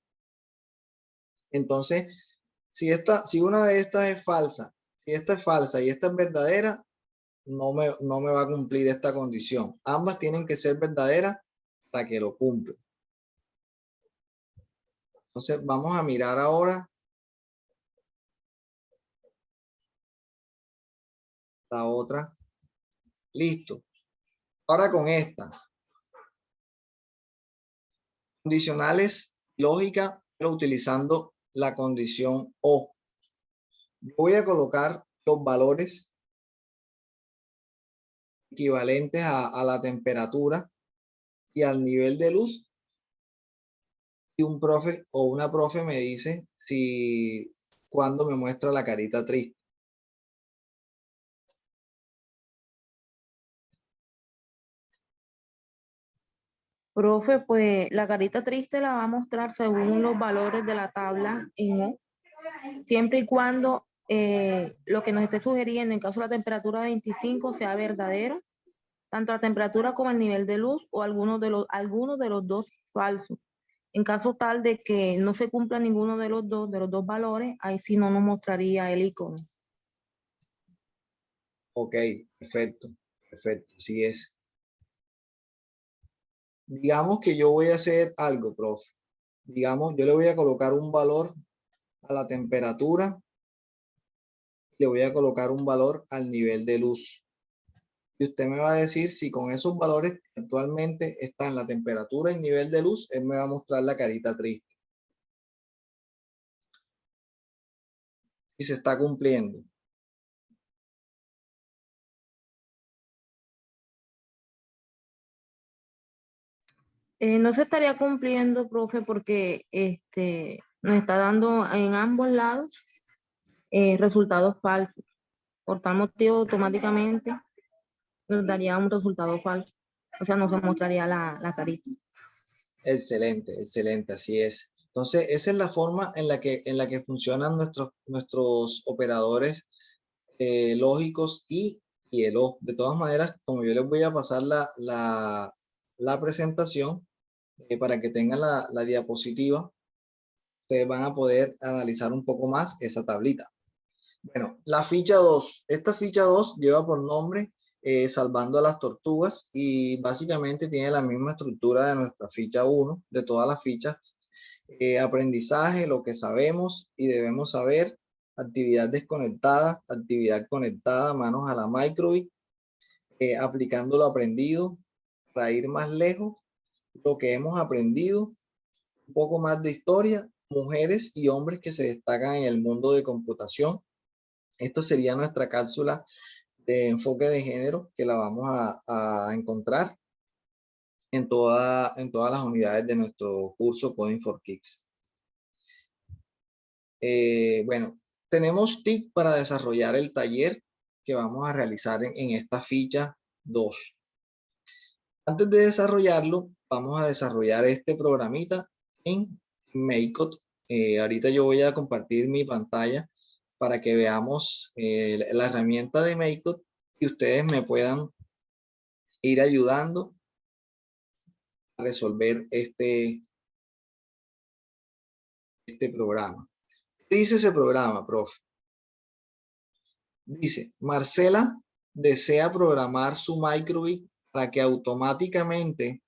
Entonces, si una de estas es falsa, si esta es falsa y esta es verdadera, no me va a cumplir esta condición. Ambas tienen que ser verdaderas para que lo cumpla. Entonces, vamos a mirar ahora la otra. Listo. Ahora con esta. Condicionales lógica, pero utilizando la condición o. Voy a colocar los valores equivalentes a la temperatura y al nivel de luz. Y un profe o una profe me dice cuando me muestra la carita triste. Profe, pues la carita triste la va a mostrar según los valores de la tabla en O, siempre y cuando lo que nos esté sugiriendo, en caso de la temperatura 25, sea verdadero, tanto la temperatura como el nivel de luz o algunos de los dos falsos. En caso tal de que no se cumpla ninguno de los dos valores, ahí sí no nos mostraría el icono. Ok, perfecto, así es. Digamos que yo voy a hacer algo, profe. Digamos, yo le voy a colocar un valor a la temperatura, le voy a colocar un valor al nivel de luz. Y usted me va a decir si con esos valores que actualmente están la temperatura y nivel de luz, él me va a mostrar la carita triste. Y se está cumpliendo. No se estaría cumpliendo, profe, porque nos está dando en ambos lados resultados falsos. Por tal motivo, automáticamente nos daría un resultado falso. O sea, no se mostraría la carita. Excelente, así es. Entonces, esa es la forma en la que funcionan nuestros operadores lógicos y el O. De todas maneras, como yo les voy a pasar la presentación para que tengan la diapositiva, ustedes van a poder analizar un poco más esa tablita. Bueno, la ficha 2. Esta ficha 2 lleva por nombre Salvando a las Tortugas y básicamente tiene la misma estructura de nuestra ficha 1, de todas las fichas. Aprendizaje, lo que sabemos y debemos saber, actividad desconectada, actividad conectada, manos a la microbit, aplicando lo aprendido para ir más lejos, lo que hemos aprendido, un poco más de historia, mujeres y hombres que se destacan en el mundo de computación. Esta sería nuestra cápsula de enfoque de género que la vamos a encontrar en todas las unidades de nuestro curso Coding for Kids. Bueno, tenemos TIC para desarrollar el taller que vamos a realizar en esta ficha 2. Antes de desarrollarlo, vamos a desarrollar este programita en MakeCode. Ahorita yo voy a compartir mi pantalla para que veamos la herramienta de MakeCode y ustedes me puedan ir ayudando a resolver este programa. ¿Qué dice ese programa, profe? Dice, Marcela desea programar su microbit para que automáticamente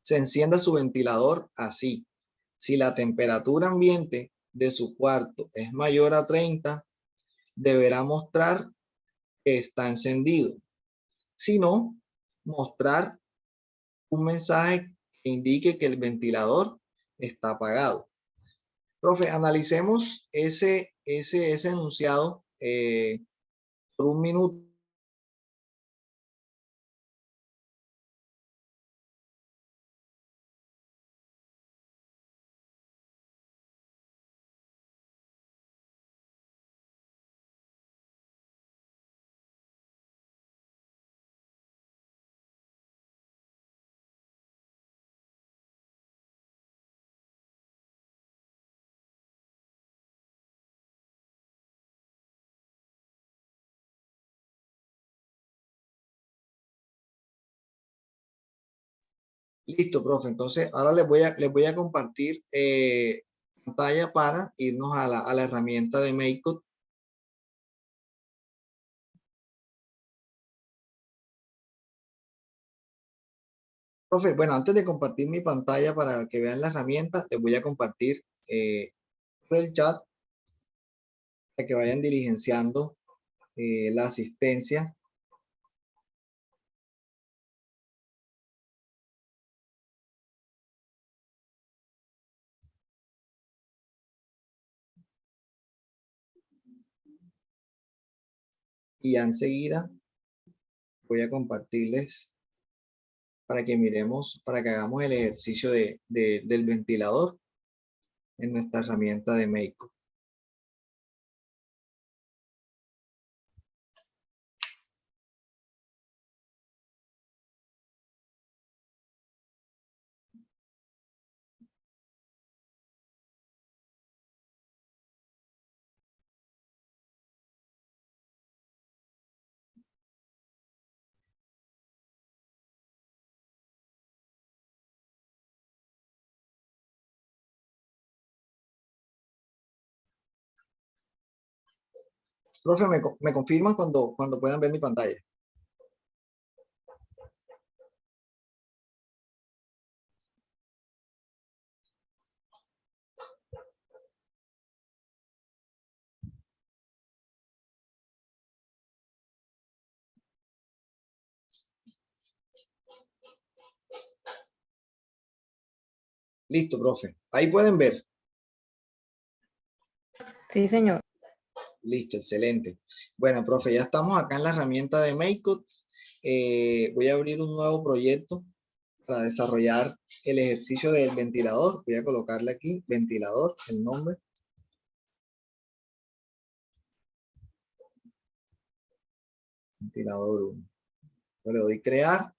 se encienda su ventilador así. Si la temperatura ambiente de su cuarto es mayor a 30, deberá mostrar que está encendido. Si no, mostrar un mensaje que indique que el ventilador está apagado. Profe, analicemos ese enunciado por un minuto. Listo, profe. Entonces, ahora les voy a compartir pantalla para irnos a la herramienta de MakeCode. Profe, bueno, antes de compartir mi pantalla para que vean la herramienta, les voy a compartir por el chat para que vayan diligenciando la asistencia. Y ya enseguida voy a compartirles para que miremos, para que hagamos el ejercicio del ventilador en nuestra herramienta de MakeCode. Profe, me confirman cuando puedan ver mi pantalla. Listo, profe. Ahí pueden ver. Sí, señor. Listo, excelente. Bueno, profe, ya estamos acá en la herramienta de MakeCode. Voy a abrir un nuevo proyecto para desarrollar el ejercicio del ventilador. Voy a colocarle aquí, ventilador, el nombre. Ventilador 1. Le doy crear.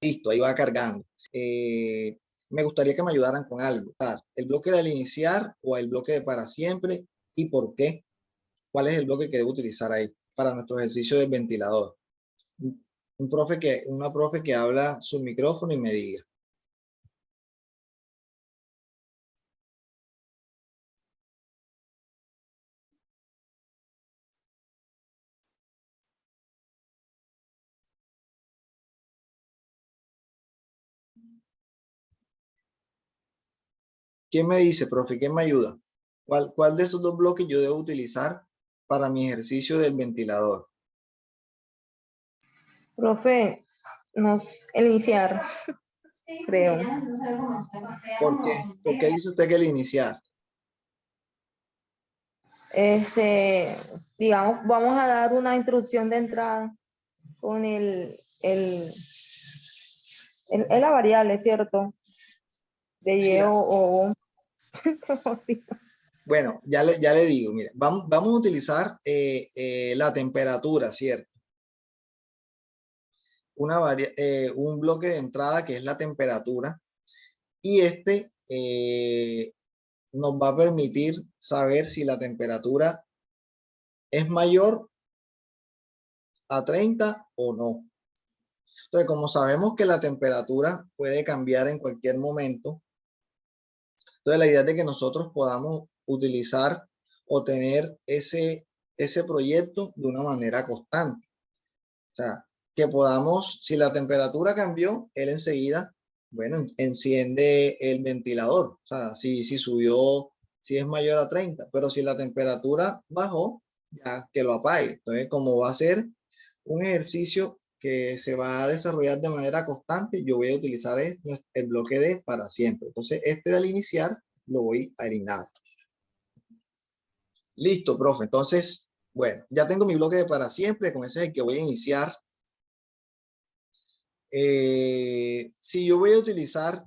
Listo, ahí va cargando. Me gustaría que me ayudaran con algo. ¿El bloque del iniciar o el bloque de para siempre? ¿Y por qué? ¿Cuál es el bloque que debo utilizar ahí para nuestro ejercicio del ventilador? Una profe que habla su micrófono y me diga. ¿Quién me dice, profe? ¿Quién me ayuda? ¿Cuál de esos dos bloques yo debo utilizar para mi ejercicio del ventilador? Profe, no, el iniciar, creo. ¿Por qué? ¿Por qué dice usted que el iniciar? Digamos, vamos a dar una instrucción de entrada con es la variable, ¿cierto? De Sí, Y o bueno, ya le digo, mire, vamos a utilizar la temperatura, ¿cierto? Un bloque de entrada que es la temperatura y nos va a permitir saber si la temperatura es mayor a 30 o no. Entonces, como sabemos que la temperatura puede cambiar en cualquier momento, entonces la idea es de que nosotros podamos utilizar o tener ese proyecto de una manera constante. O sea, que podamos, si la temperatura cambió, él enseguida, bueno, enciende el ventilador. O sea, si subió, si es mayor a 30, pero si la temperatura bajó, ya que lo apague. Entonces, como va a ser un ejercicio que se va a desarrollar de manera constante, yo voy a utilizar el bloque de para siempre. Entonces, del iniciar lo voy a eliminar. Listo, profe. Entonces, bueno, ya tengo mi bloque de para siempre, con ese es el que voy a iniciar. Si yo voy a utilizar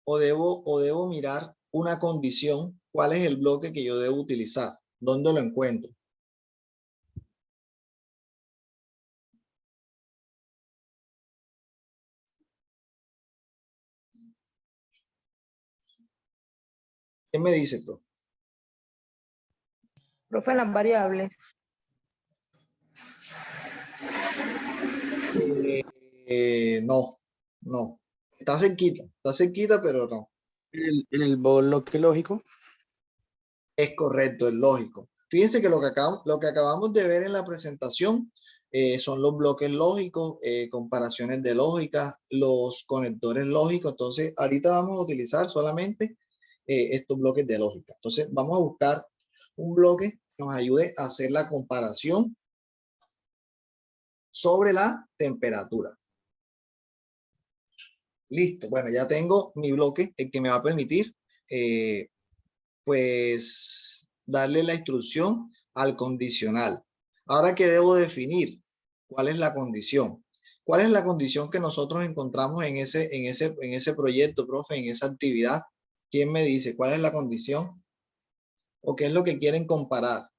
o debo mirar una condición, ¿cuál es el bloque que yo debo utilizar? ¿Dónde lo encuentro? ¿Qué me dice, profe? profe, en las variables. No. Está cerquita, pero no. En el bloque lógico. Es correcto, es lógico. Fíjense que lo que acabamos de ver en la presentación son los bloques lógicos, comparaciones de lógica, los conectores lógicos. Entonces, ahorita vamos a utilizar solamente estos bloques de lógica. Entonces, vamos a buscar un bloque que nos ayude a hacer la comparación sobre la temperatura. Listo. Bueno, ya tengo mi bloque, el que me va a permitir pues darle la instrucción al condicional. Ahora, ¿qué debo definir? ¿Cuál es la condición? ¿Cuál es la condición que nosotros encontramos en ese proyecto, profe, en esa actividad? ¿Quién me dice cuál es la condición? ¿O qué es lo que quieren comparar?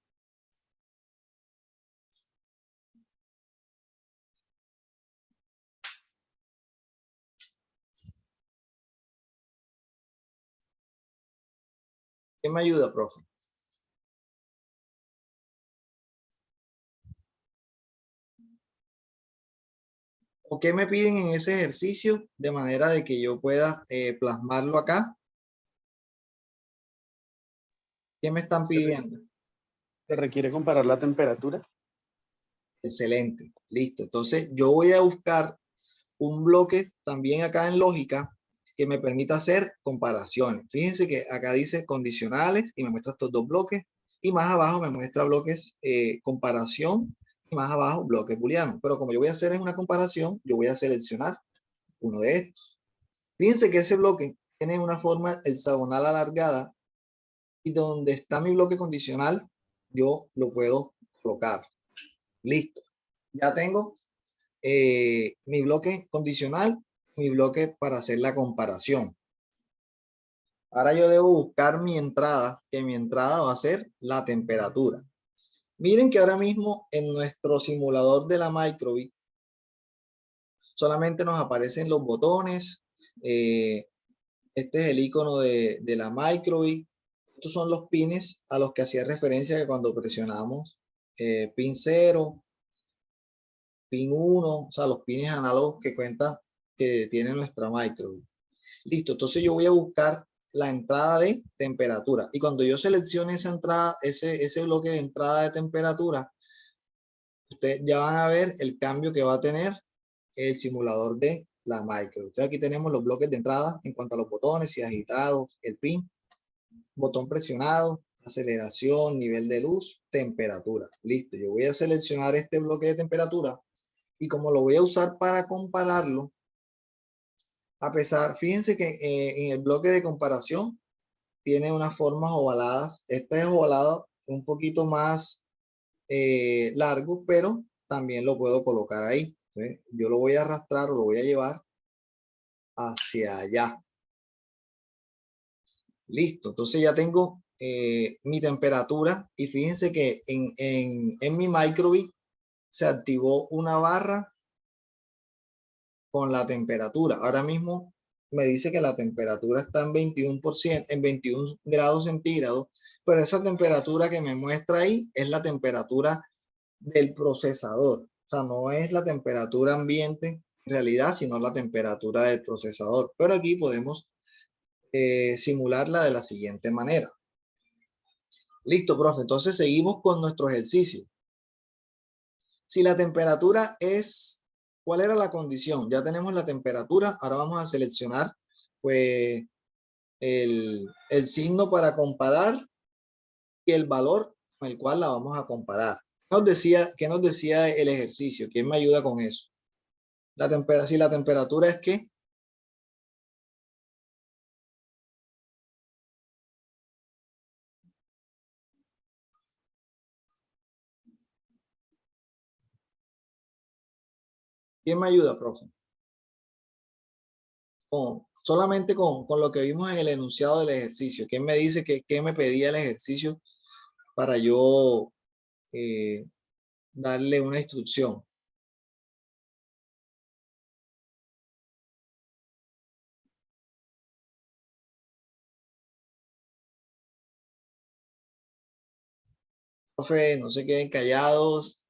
¿Quién me ayuda, profe? ¿O qué me piden en ese ejercicio de manera de que yo pueda plasmarlo acá? ¿Qué me están pidiendo? Se requiere comparar la temperatura. Excelente, listo. Entonces yo voy a buscar un bloque también acá en lógica que me permita hacer comparaciones. Fíjense que acá dice condicionales y me muestra estos dos bloques y más abajo me muestra bloques comparación y más abajo bloques booleanos. Pero como yo voy a hacer una comparación, yo voy a seleccionar uno de estos. Fíjense que ese bloque tiene una forma hexagonal alargada y donde está mi bloque condicional, yo lo puedo colocar. Listo. Ya tengo mi bloque condicional, mi bloque para hacer la comparación. Ahora yo debo buscar mi entrada, que mi entrada va a ser la temperatura. Miren que ahora mismo en nuestro simulador de la Microbit, solamente nos aparecen los botones. Este es el icono de la Microbit. Estos son los pines a los que hacía referencia que cuando presionamos pin 0, pin 1, o sea, los pines análogos que cuenta que tiene nuestra Microbit. Listo, entonces yo voy a buscar la entrada de temperatura. Y cuando yo seleccione esa entrada, ese bloque de entrada de temperatura, ustedes ya van a ver el cambio que va a tener el simulador de la Microbit. Entonces aquí tenemos los bloques de entrada en cuanto a los botones y agitados, el pin, botón presionado, aceleración, nivel de luz, temperatura. Listo, yo voy a seleccionar este bloque de temperatura y como lo voy a usar para compararlo, a pesar, fíjense que en el bloque de comparación tiene unas formas ovaladas. Este es ovalado un poquito más largo, pero también lo puedo colocar ahí. ¿Sí? Yo lo voy a arrastrar o lo voy a llevar hacia allá. Listo, entonces ya tengo mi temperatura y fíjense que en mi Microbit se activó una barra con la temperatura. Ahora mismo me dice que la temperatura está en 21%, en 21 grados centígrados, pero esa temperatura que me muestra ahí es la temperatura del procesador. O sea, no es la temperatura ambiente en realidad, sino la temperatura del procesador. Pero aquí podemos simularla de la siguiente manera. Listo, profe. Entonces seguimos con nuestro ejercicio. Si la temperatura es, ¿cuál era la condición? Ya tenemos la temperatura. Ahora vamos a seleccionar pues el signo para comparar y el valor con el cual la vamos a comparar. ¿Qué nos decía el ejercicio? ¿Quién me ayuda con eso? Si la temperatura es ¿qué? ¿Quién me ayuda, profe? Solamente con lo que vimos en el enunciado del ejercicio. ¿Quién me dice qué me pedía el ejercicio para yo darle una instrucción? Profe, no se queden callados.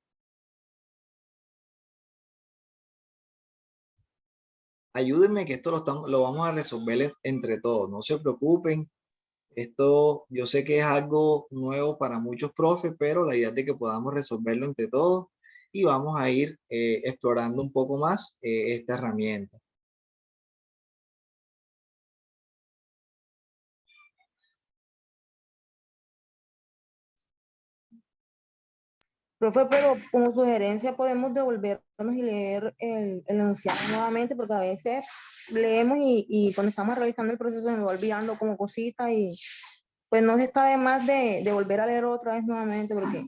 Ayúdenme que esto lo vamos a resolver entre todos. No se preocupen. Esto yo sé que es algo nuevo para muchos profes, pero la idea es de que podamos resolverlo entre todos y vamos a ir explorando un poco más esta herramienta. Profe, pero como sugerencia podemos devolvernos y leer el enunciado nuevamente, porque a veces leemos y cuando estamos realizando el proceso nos va olvidando como cositas y pues no se está de más de volver a leer otra vez nuevamente, porque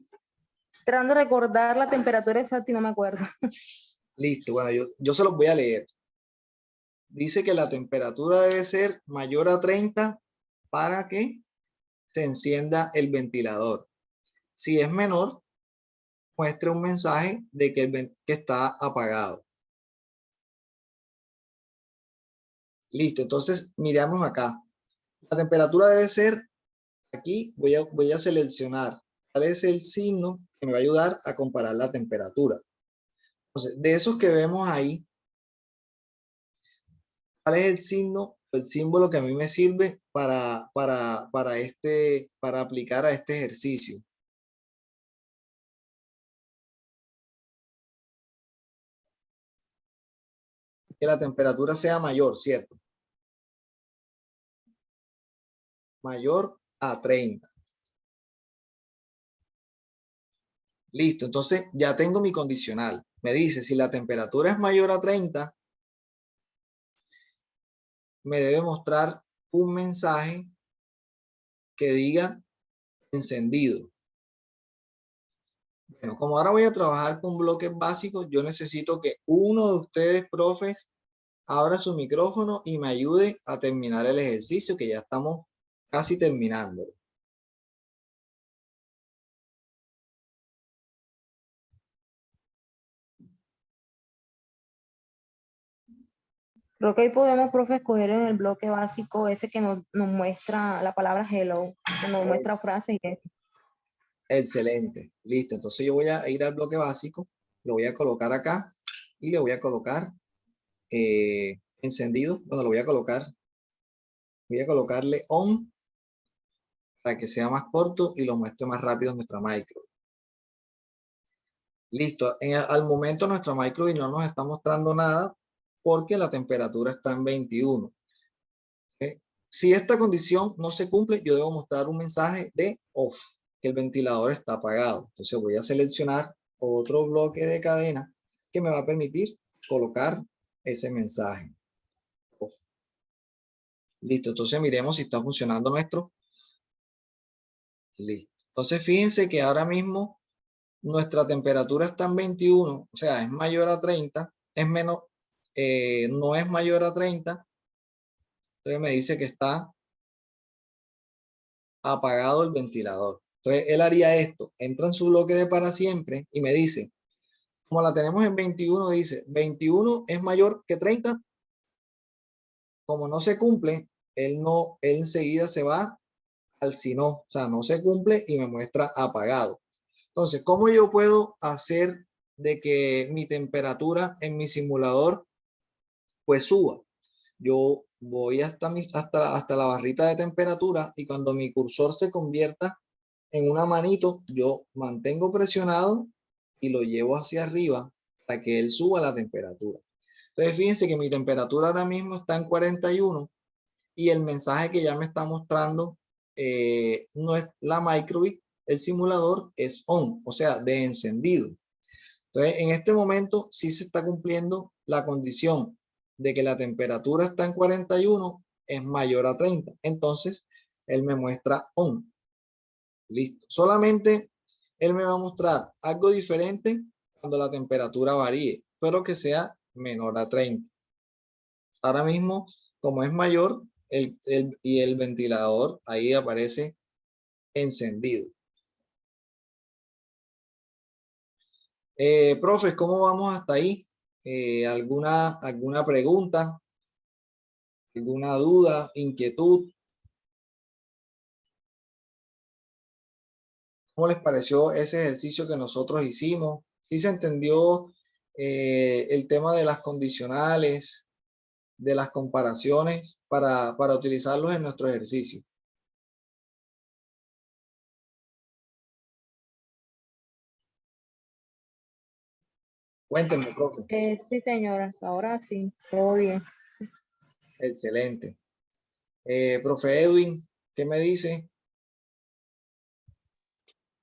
tratando de recordar la temperatura exacta y no me acuerdo. Listo, bueno, yo se los voy a leer. Dice que la temperatura debe ser mayor a 30 para que se encienda el ventilador. Si es menor, muestre un mensaje de que está apagado. Listo, entonces miramos acá. La temperatura debe ser, aquí voy a seleccionar cuál es el signo que me va a ayudar a comparar la temperatura. Entonces, de esos que vemos ahí, ¿cuál es el signo, el símbolo que a mí me sirve para aplicar a este ejercicio? Que la temperatura sea mayor, ¿cierto? Mayor a 30. Listo, entonces ya tengo mi condicional. Me dice, si la temperatura es mayor a 30, me debe mostrar un mensaje que diga encendido. Bueno, como ahora voy a trabajar con bloques básicos, yo necesito que uno de ustedes, profes, abra su micrófono y me ayude a terminar el ejercicio, que ya estamos casi terminando. Creo que ahí podemos, profe, escoger en el bloque básico ese que nos muestra la palabra hello, que nos muestra frases y eso. Excelente, listo. Entonces yo voy a ir al bloque básico, lo voy a colocar acá y le voy a colocar encendido. Bueno, lo voy a colocarle on para que sea más corto y lo muestre más rápido en nuestra micro. Listo, al momento nuestra micro no nos está mostrando nada porque la temperatura está en 21. Si esta condición no se cumple, yo debo mostrar un mensaje de off, que el ventilador está apagado. Entonces voy a seleccionar otro bloque de cadena que me va a permitir colocar ese mensaje. Off. Listo, entonces miremos si está funcionando nuestro. Listo. Entonces fíjense que ahora mismo nuestra temperatura está en 21, o sea, es mayor a 30, es menos, no es mayor a 30. Entonces me dice que está apagado el ventilador. Entonces él haría esto, entra en su bloque de para siempre y me dice, como la tenemos en 21, dice 21 es mayor que 30. Como no se cumple, él enseguida se va al si no, o sea, no se cumple y me muestra apagado. Entonces, ¿cómo yo puedo hacer de que mi temperatura en mi simulador pues suba? Yo voy hasta la barrita de temperatura y cuando mi cursor se convierta en una manito, yo mantengo presionado y lo llevo hacia arriba para que él suba la temperatura. Entonces, fíjense que mi temperatura ahora mismo está en 41 y el mensaje que ya me está mostrando no es la Microbit, el simulador es on, o sea, de encendido. Entonces, en este momento sí se está cumpliendo la condición de que la temperatura está en 41, es mayor a 30. Entonces, él me muestra on. Listo. Solamente él me va a mostrar algo diferente cuando la temperatura varíe, pero que sea menor a 30. Ahora mismo, como es mayor, y el ventilador ahí aparece encendido. Profes, ¿cómo vamos hasta ahí? ¿Alguna pregunta? ¿Alguna duda? ¿Inquietud? ¿Cómo les pareció ese ejercicio que nosotros hicimos? ¿Sí se entendió el tema de las condicionales, de las comparaciones para utilizarlos en nuestro ejercicio? Cuéntenme, profe. Sí, señora, hasta ahora sí, todo bien. Excelente. Profe Edwin, ¿qué me dice?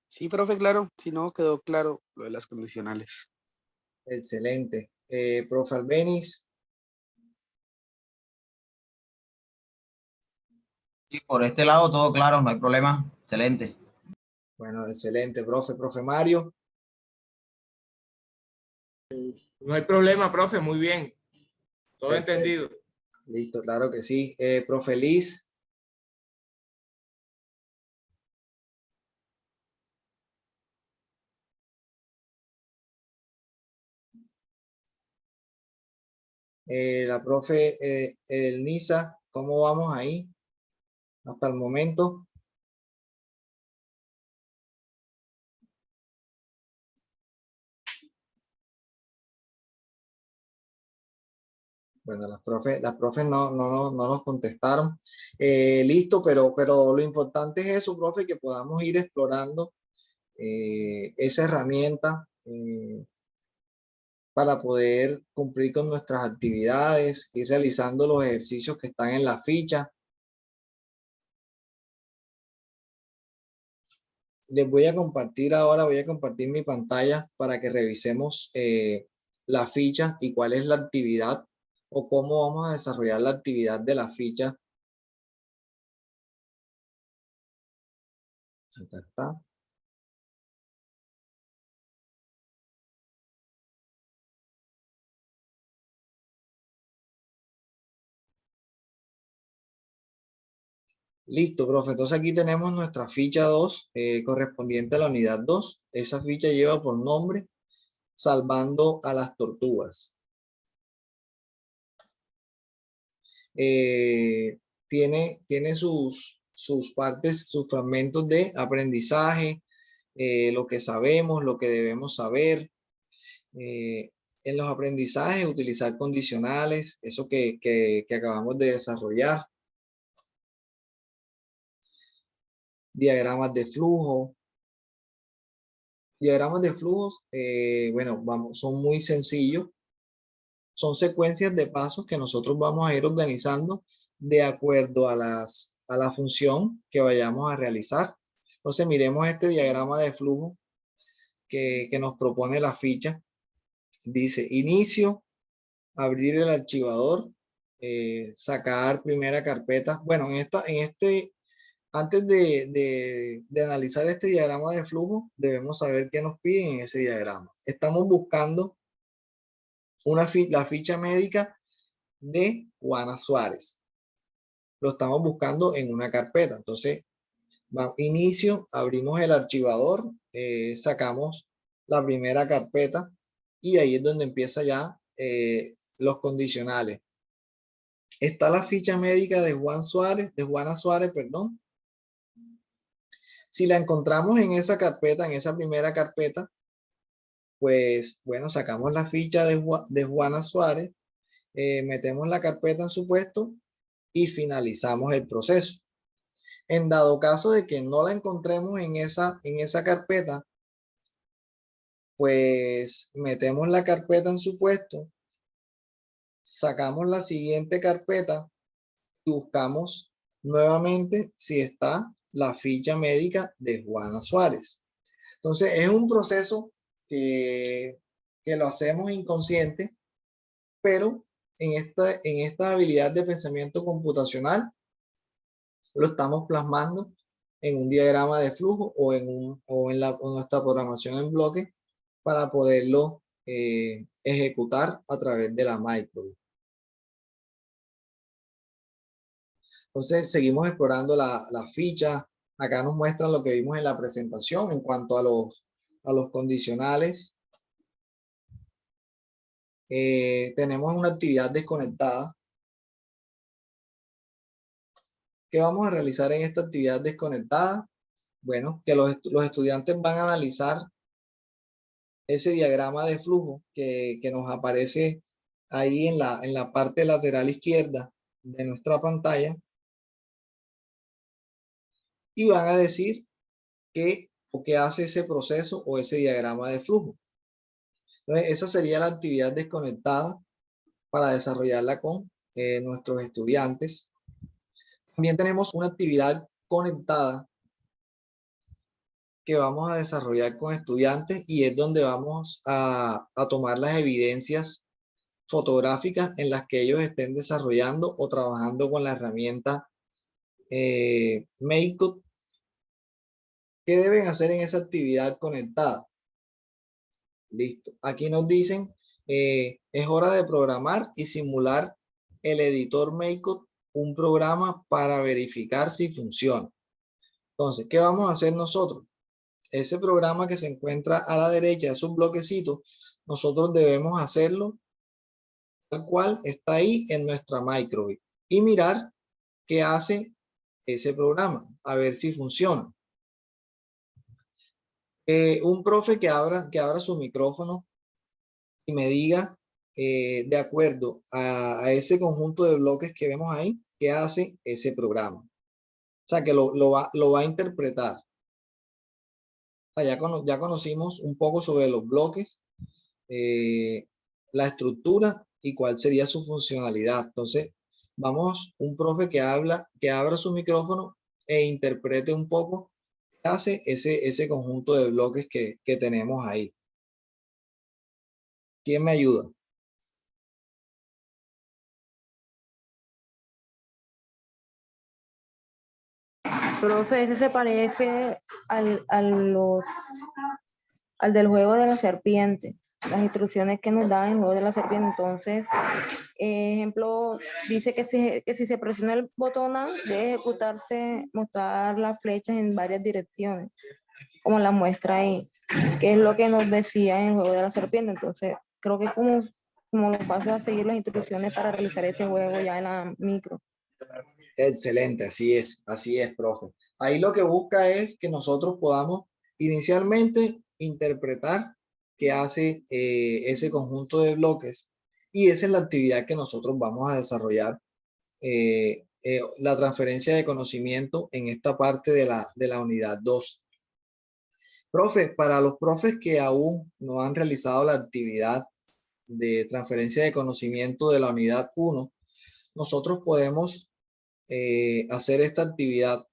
Sí, profe, claro. Si no, quedó claro lo de las condicionales. Excelente. Profe Albenis. Sí, por este lado todo claro, no hay problema. Excelente. Bueno, excelente, profe. Profe Mario. No hay problema, profe, muy bien. Todo Perfecto. entendido. Listo, claro que sí. Profe Liz. La profe el Nisa, ¿cómo vamos ahí? Hasta el momento. Bueno, las profes no nos contestaron. Listo, pero lo importante es eso, profe, que podamos ir explorando esa herramienta para poder cumplir con nuestras actividades, ir realizando los ejercicios que están en la ficha. Les voy a compartir ahora, voy a compartir mi pantalla para que revisemos la ficha y cuál es la actividad o cómo vamos a desarrollar la actividad de la ficha. Acá está. Listo, profe. Entonces aquí tenemos nuestra ficha 2 correspondiente a la unidad 2. Esa ficha lleva por nombre Salvando a las Tortugas. tiene sus partes, sus fragmentos de aprendizaje, lo que sabemos, lo que debemos saber. En los aprendizajes, utilizar condicionales, eso que acabamos de desarrollar. Diagramas de flujo. Diagramas de flujos, bueno, son muy sencillos. Son secuencias de pasos que nosotros vamos a ir organizando de acuerdo a la función que vayamos a realizar. Entonces, miremos este diagrama de flujo que nos propone la ficha. Dice, inicio, abrir el archivador, sacar primera carpeta. Bueno, antes de analizar este diagrama de flujo, debemos saber qué nos piden en ese diagrama. Estamos buscando la ficha médica de Juana Suárez. Lo estamos buscando en una carpeta. Entonces, inicio, abrimos el archivador, sacamos la primera carpeta y ahí es donde empieza ya los condicionales. Está la ficha médica de Juana Suárez, perdón. Si la encontramos en esa carpeta, en esa primera carpeta, pues bueno, sacamos la ficha de Juana Suárez, metemos la carpeta en su puesto y finalizamos el proceso. En dado caso de que no la encontremos en esa carpeta, pues metemos la carpeta en su puesto, sacamos la siguiente carpeta y buscamos nuevamente si está la ficha médica de Juana Suárez. Entonces es un proceso que lo hacemos inconsciente, pero en esta habilidad de pensamiento computacional lo estamos plasmando en un diagrama de flujo o en nuestra programación en bloque para poderlo ejecutar a través de la Microbit. Entonces seguimos explorando la ficha. Acá nos muestran lo que vimos en la presentación en cuanto a los condicionales. Tenemos una actividad desconectada. ¿Qué vamos a realizar en esta actividad desconectada? Bueno, que los estudiantes van a analizar ese diagrama de flujo que nos aparece ahí en la parte lateral izquierda de nuestra pantalla y van a decir qué hace ese proceso o ese diagrama de flujo. Entonces, esa sería la actividad desconectada para desarrollarla con nuestros estudiantes. También tenemos una actividad conectada que vamos a desarrollar con estudiantes y es donde vamos a tomar las evidencias fotográficas en las que ellos estén desarrollando o trabajando con la herramienta MakeCode. ¿Qué deben hacer en esa actividad conectada? Listo. Aquí nos dicen, es hora de programar y simular el editor MakeCode, un programa para verificar si funciona. Entonces, ¿qué vamos a hacer nosotros? Ese programa que se encuentra a la derecha, esos bloquecitos, nosotros debemos hacerlo tal cual está ahí en nuestra Microbit y mirar qué hace ese programa, a ver si funciona. Un profe que abra su micrófono y me diga, de acuerdo a ese conjunto de bloques que vemos ahí, qué hace ese programa. O sea, que lo va a interpretar. O sea, ya conocimos un poco sobre los bloques, la estructura y cuál sería su funcionalidad. Entonces, vamos, un profe que abra su micrófono e interprete un poco qué hace ese conjunto de bloques que tenemos ahí. ¿Quién me ayuda? Profe, ese se parece al del juego de la serpiente, las instrucciones que nos dan en el juego de la serpiente. Entonces, ejemplo, dice que si se presiona el botón A, debe ejecutarse, mostrar las flechas en varias direcciones, como la muestra ahí, que es lo que nos decía en el juego de la serpiente. Entonces, creo que como como los pasos a seguir, las instrucciones para realizar ese juego ya en la micro. Excelente, así es, profe. Ahí lo que busca es que nosotros podamos inicialmente interpretar qué hace ese conjunto de bloques, y esa es la actividad que nosotros vamos a desarrollar, la transferencia de conocimiento en esta parte de la unidad 2. Profe, para los profes que aún no han realizado la actividad de transferencia de conocimiento de la unidad 1, nosotros podemos hacer esta actividad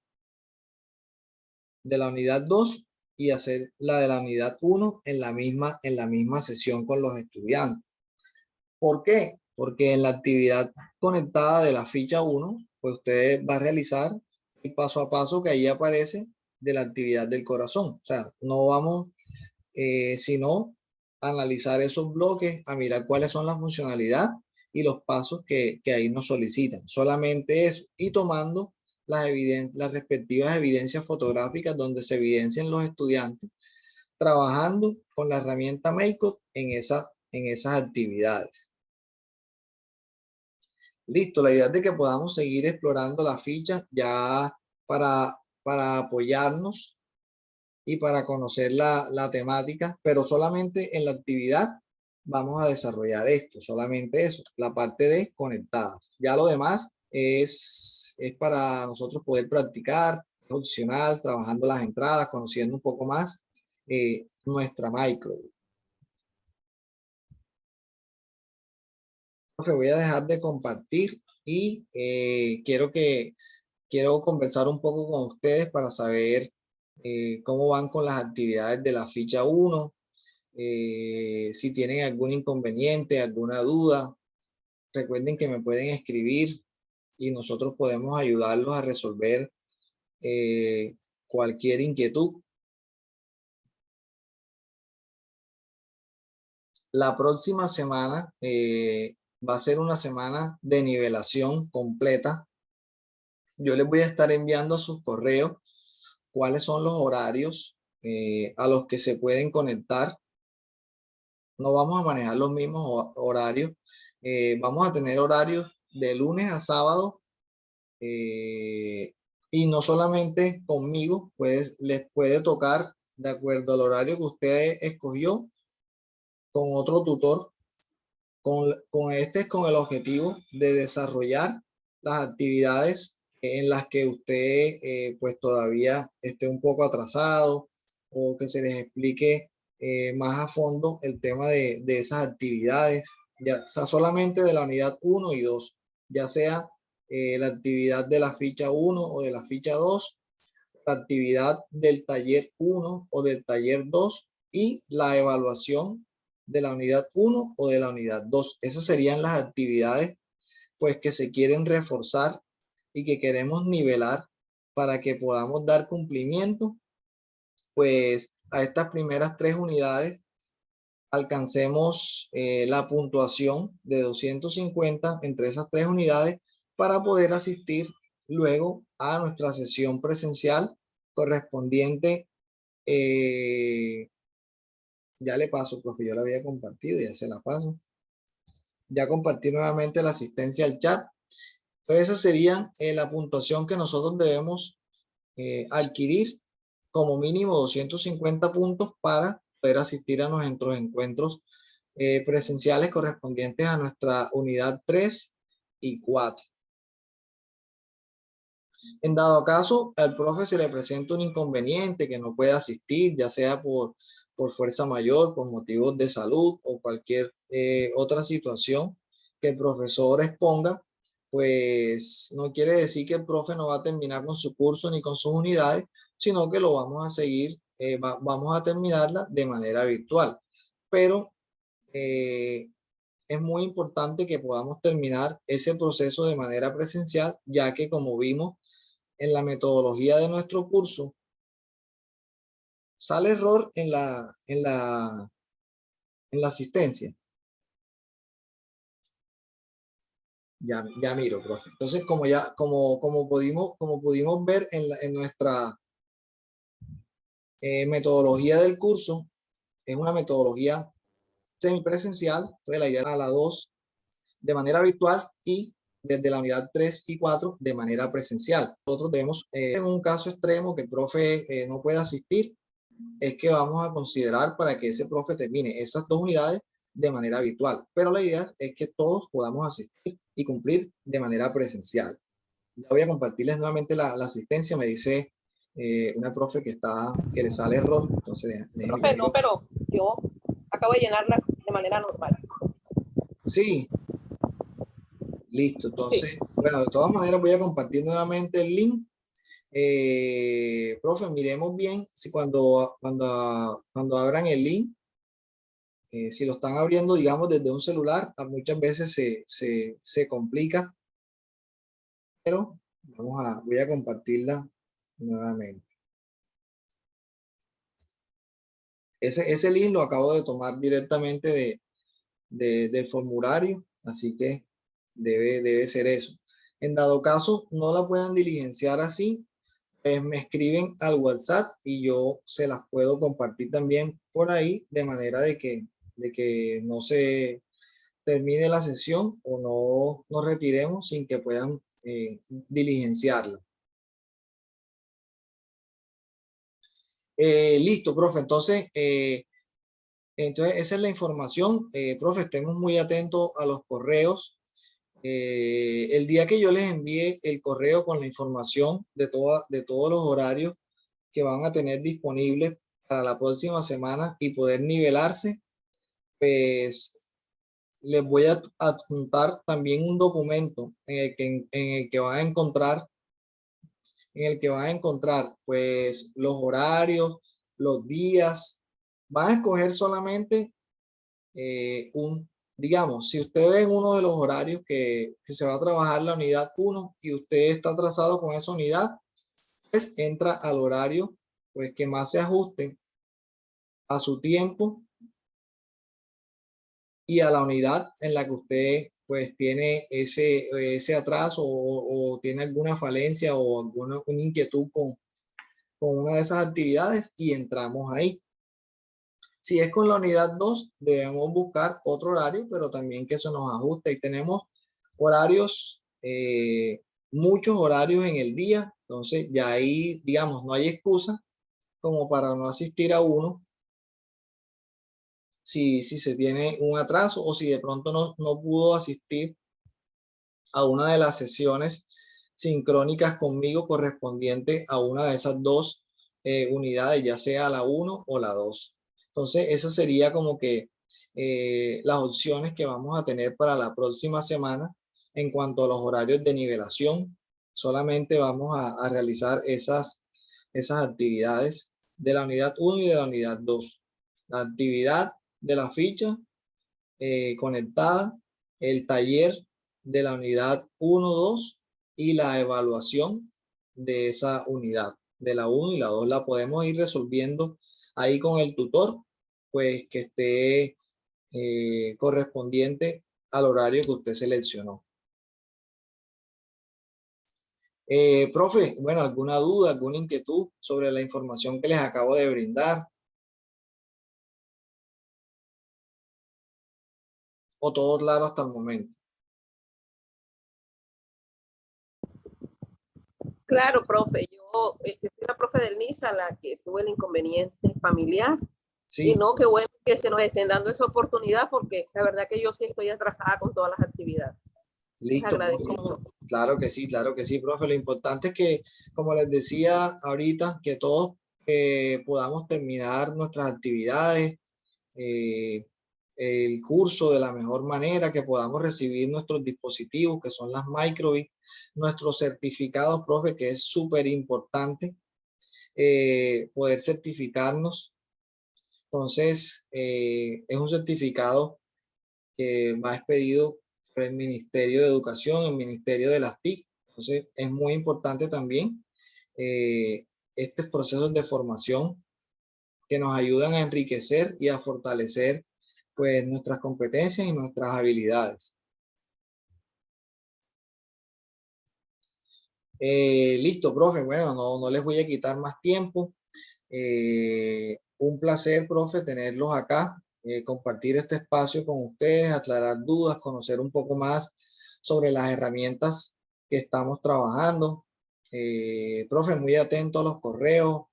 de la unidad 2 y hacer la de la unidad 1 en la misma sesión con los estudiantes. ¿Por qué? Porque en la actividad conectada de la ficha 1, pues usted va a realizar el paso a paso que ahí aparece de la actividad del corazón. O sea, no vamos sino a analizar esos bloques, a mirar cuáles son las funcionalidades y los pasos que ahí nos solicitan. Solamente eso, y tomando las respectivas evidencias fotográficas donde se evidencian los estudiantes trabajando con la herramienta Makeup en esas actividades. Listo, la idea es de que podamos seguir explorando la ficha ya para apoyarnos y para conocer la temática, pero solamente en la actividad vamos a desarrollar esto, solamente eso, la parte de conectadas. Ya lo demás es para nosotros poder practicar, es opcional, trabajando las entradas, conociendo un poco más nuestra micro. Voy a dejar de compartir y quiero conversar un poco con ustedes para saber cómo van con las actividades de la ficha 1, si tienen algún inconveniente, alguna duda. Recuerden que me pueden escribir y nosotros podemos ayudarlos a resolver cualquier inquietud. La próxima semana va a ser una semana de nivelación completa. Yo les voy a estar enviando a sus correos cuáles son los horarios a los que se pueden conectar. No vamos a manejar los mismos horarios. Vamos a tener horarios de lunes a sábado y no solamente conmigo, pues les puede tocar de acuerdo al horario que usted escogió con otro tutor. Con el objetivo de desarrollar las actividades en las que usted pues todavía esté un poco atrasado, o que se les explique más a fondo el tema de esas actividades, ya sea solamente de la unidad 1 y 2, ya sea la actividad de la ficha 1 o de la ficha 2, la actividad del taller 1 o del taller 2 y la evaluación de la unidad 1 o de la unidad 2. Esas serían las actividades pues que se quieren reforzar y que queremos nivelar para que podamos dar cumplimiento pues a estas primeras 3 unidades, alcancemos la puntuación de 250 entre esas 3 unidades para poder asistir luego a nuestra sesión presencial correspondiente. Ya le paso, profe, yo la había compartido, ya se la paso. Ya compartí nuevamente la asistencia al chat. Entonces esa sería la puntuación que nosotros debemos adquirir, como mínimo 250 puntos para poder asistir a nuestros encuentros presenciales correspondientes a nuestra unidad 3 y 4. En dado caso, al profe se le presenta un inconveniente que no puede asistir, ya sea por fuerza mayor, por motivos de salud o cualquier otra situación que el profesor exponga, pues no quiere decir que el profe no va a terminar con su curso ni con sus unidades, sino que lo vamos a seguir, vamos a terminarla de manera virtual. Pero es muy importante que podamos terminar ese proceso de manera presencial, ya que como vimos en la metodología de nuestro curso, sale error en la asistencia. Ya miro, profe. Entonces, como pudimos ver en nuestra metodología del curso, es una metodología semipresencial. Entonces la idea es a la 2 de manera virtual y desde la unidad 3 y 4 de manera presencial. Nosotros debemos, en un caso extremo que el profe no pueda asistir, es que vamos a considerar para que ese profe termine esas 2 unidades de manera virtual. Pero la idea es que todos podamos asistir y cumplir de manera presencial. Ya voy a compartirles nuevamente la asistencia. Me dice una profe que le sale error. Entonces, profe, no, pero yo acabo de llenarla de manera normal. Sí. Listo. Entonces, Sí. bueno, de todas maneras voy a compartir nuevamente el link. Profe, miremos bien si cuando abran el link, si lo están abriendo, digamos, desde un celular, muchas veces se complica, pero voy a compartirla nuevamente. Ese link lo acabo de tomar directamente del formulario, así que debe ser eso. En dado caso, no la puedan diligenciar así, pues me escriben al WhatsApp y yo se las puedo compartir también por ahí, de manera de que no se termine la sesión o no nos retiremos sin que puedan diligenciarla. Listo, profe. Entonces esa es la información. Profe, estemos muy atentos a los correos. El día que yo les envíe el correo con la información de todos los horarios que van a tener disponibles para la próxima semana y poder nivelarse, pues les voy a adjuntar también un documento en el que van a encontrar pues los horarios, los días. Van a escoger solamente digamos, si usted ve en uno de los horarios que se va a trabajar la unidad 1 y usted está atrasado con esa unidad, pues entra al horario pues que más se ajuste a su tiempo y a la unidad en la que usted pues tiene ese atraso o tiene alguna falencia o alguna inquietud con una de esas actividades y entramos ahí. Si es con la unidad 2, debemos buscar otro horario, pero también que eso nos ajuste. Y tenemos horarios, muchos horarios en el día. Entonces, ya ahí, digamos, no hay excusa como para no asistir a uno. Si se tiene un atraso o si de pronto no pudo asistir a una de las sesiones sincrónicas conmigo correspondiente a una de esas 2 unidades, ya sea la 1 o la 2. Entonces, eso sería como que las opciones que vamos a tener para la próxima semana en cuanto a los horarios de nivelación. Solamente vamos a realizar esas actividades de la unidad 1 y de la unidad 2. La actividad de la ficha conectada, el taller de la unidad 1, 2 y la evaluación de esa unidad. De la 1 y la 2 la podemos ir resolviendo ahí con el tutor, pues que esté correspondiente al horario que usted seleccionó. Profe, bueno, ¿alguna duda, alguna inquietud sobre la información que les acabo de brindar? ¿O todo claro hasta el momento? Claro, profe, yo soy la profe del NISA, la que tuve el inconveniente familiar. Sí. Y no, qué bueno que se nos estén dando esa oportunidad porque la verdad que yo sí estoy atrasada con todas las actividades. Listo, listo. Claro que sí, profe. Lo importante es que, como les decía ahorita, que todos podamos terminar nuestras actividades, el curso de la mejor manera, que podamos recibir nuestros dispositivos, que son las Microbit, nuestros certificados, profe, que es súper importante poder certificarnos. Entonces, es un certificado que va expedido por el Ministerio de Educación, el Ministerio de las TIC. Entonces, es muy importante también estos procesos de formación que nos ayudan a enriquecer y a fortalecer pues nuestras competencias y nuestras habilidades. Listo, profe. Bueno, no les voy a quitar más tiempo. Un placer, profe, tenerlos acá. compartir este espacio con ustedes, aclarar dudas, conocer un poco más sobre las herramientas que estamos trabajando. Profe, muy atento a los correos,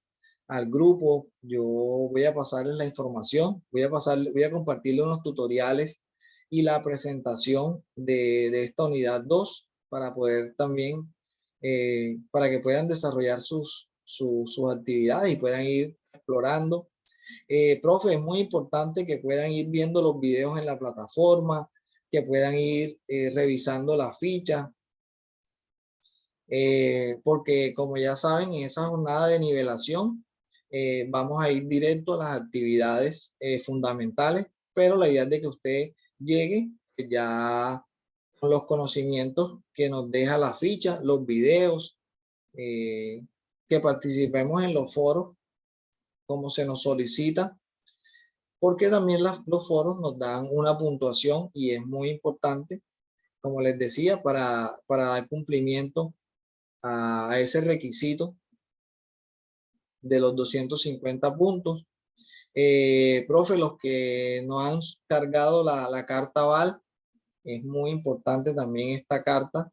al grupo. Yo voy a pasarles la información, voy a compartirle unos tutoriales y la presentación de esta unidad 2 para poder también, para que puedan desarrollar sus actividades y puedan ir explorando. Profe, es muy importante que puedan ir viendo los videos en la plataforma, que puedan ir revisando la ficha, porque como ya saben, en esa jornada de nivelación vamos a ir directo a las actividades fundamentales, pero la idea es de que usted llegue ya con los conocimientos que nos deja la ficha, los videos, que participemos en los foros como se nos solicita, porque también los foros nos dan una puntuación y es muy importante, como les decía, para dar cumplimiento a ese requisito de los 250 puntos. Profe, los que no han cargado la carta aval, es muy importante también esta carta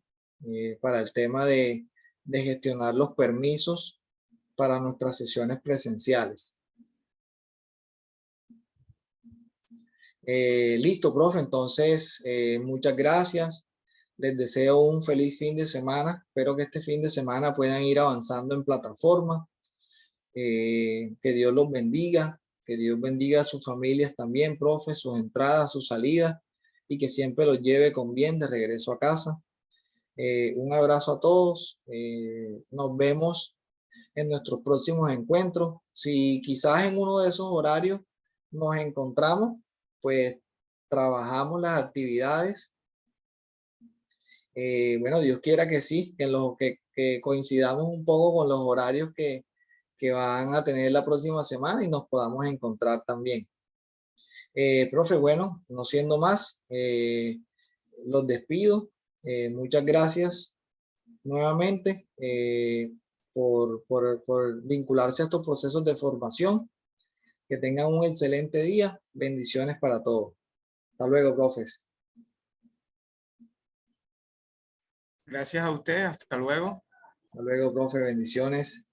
para el tema de gestionar los permisos para nuestras sesiones presenciales. Listo, profe. Entonces, muchas gracias. Les deseo un feliz fin de semana. Espero que este fin de semana puedan ir avanzando en plataforma. Que Dios los bendiga. Que Dios bendiga a sus familias también, profe, sus entradas, sus salidas, y que siempre los lleve con bien de regreso a casa. Un abrazo a todos. Nos vemos en nuestros próximos encuentros. Si quizás en uno de esos horarios nos encontramos, pues trabajamos las actividades. Bueno, Dios quiera que sí, que coincidamos un poco con los horarios que van a tener la próxima semana y nos podamos encontrar también. Profe, bueno, no siendo más, los despido. Muchas gracias nuevamente por vincularse a estos procesos de formación. Que tengan un excelente día. Bendiciones para todos. Hasta luego, profes. Gracias a usted. Hasta luego. Hasta luego, profe. Bendiciones.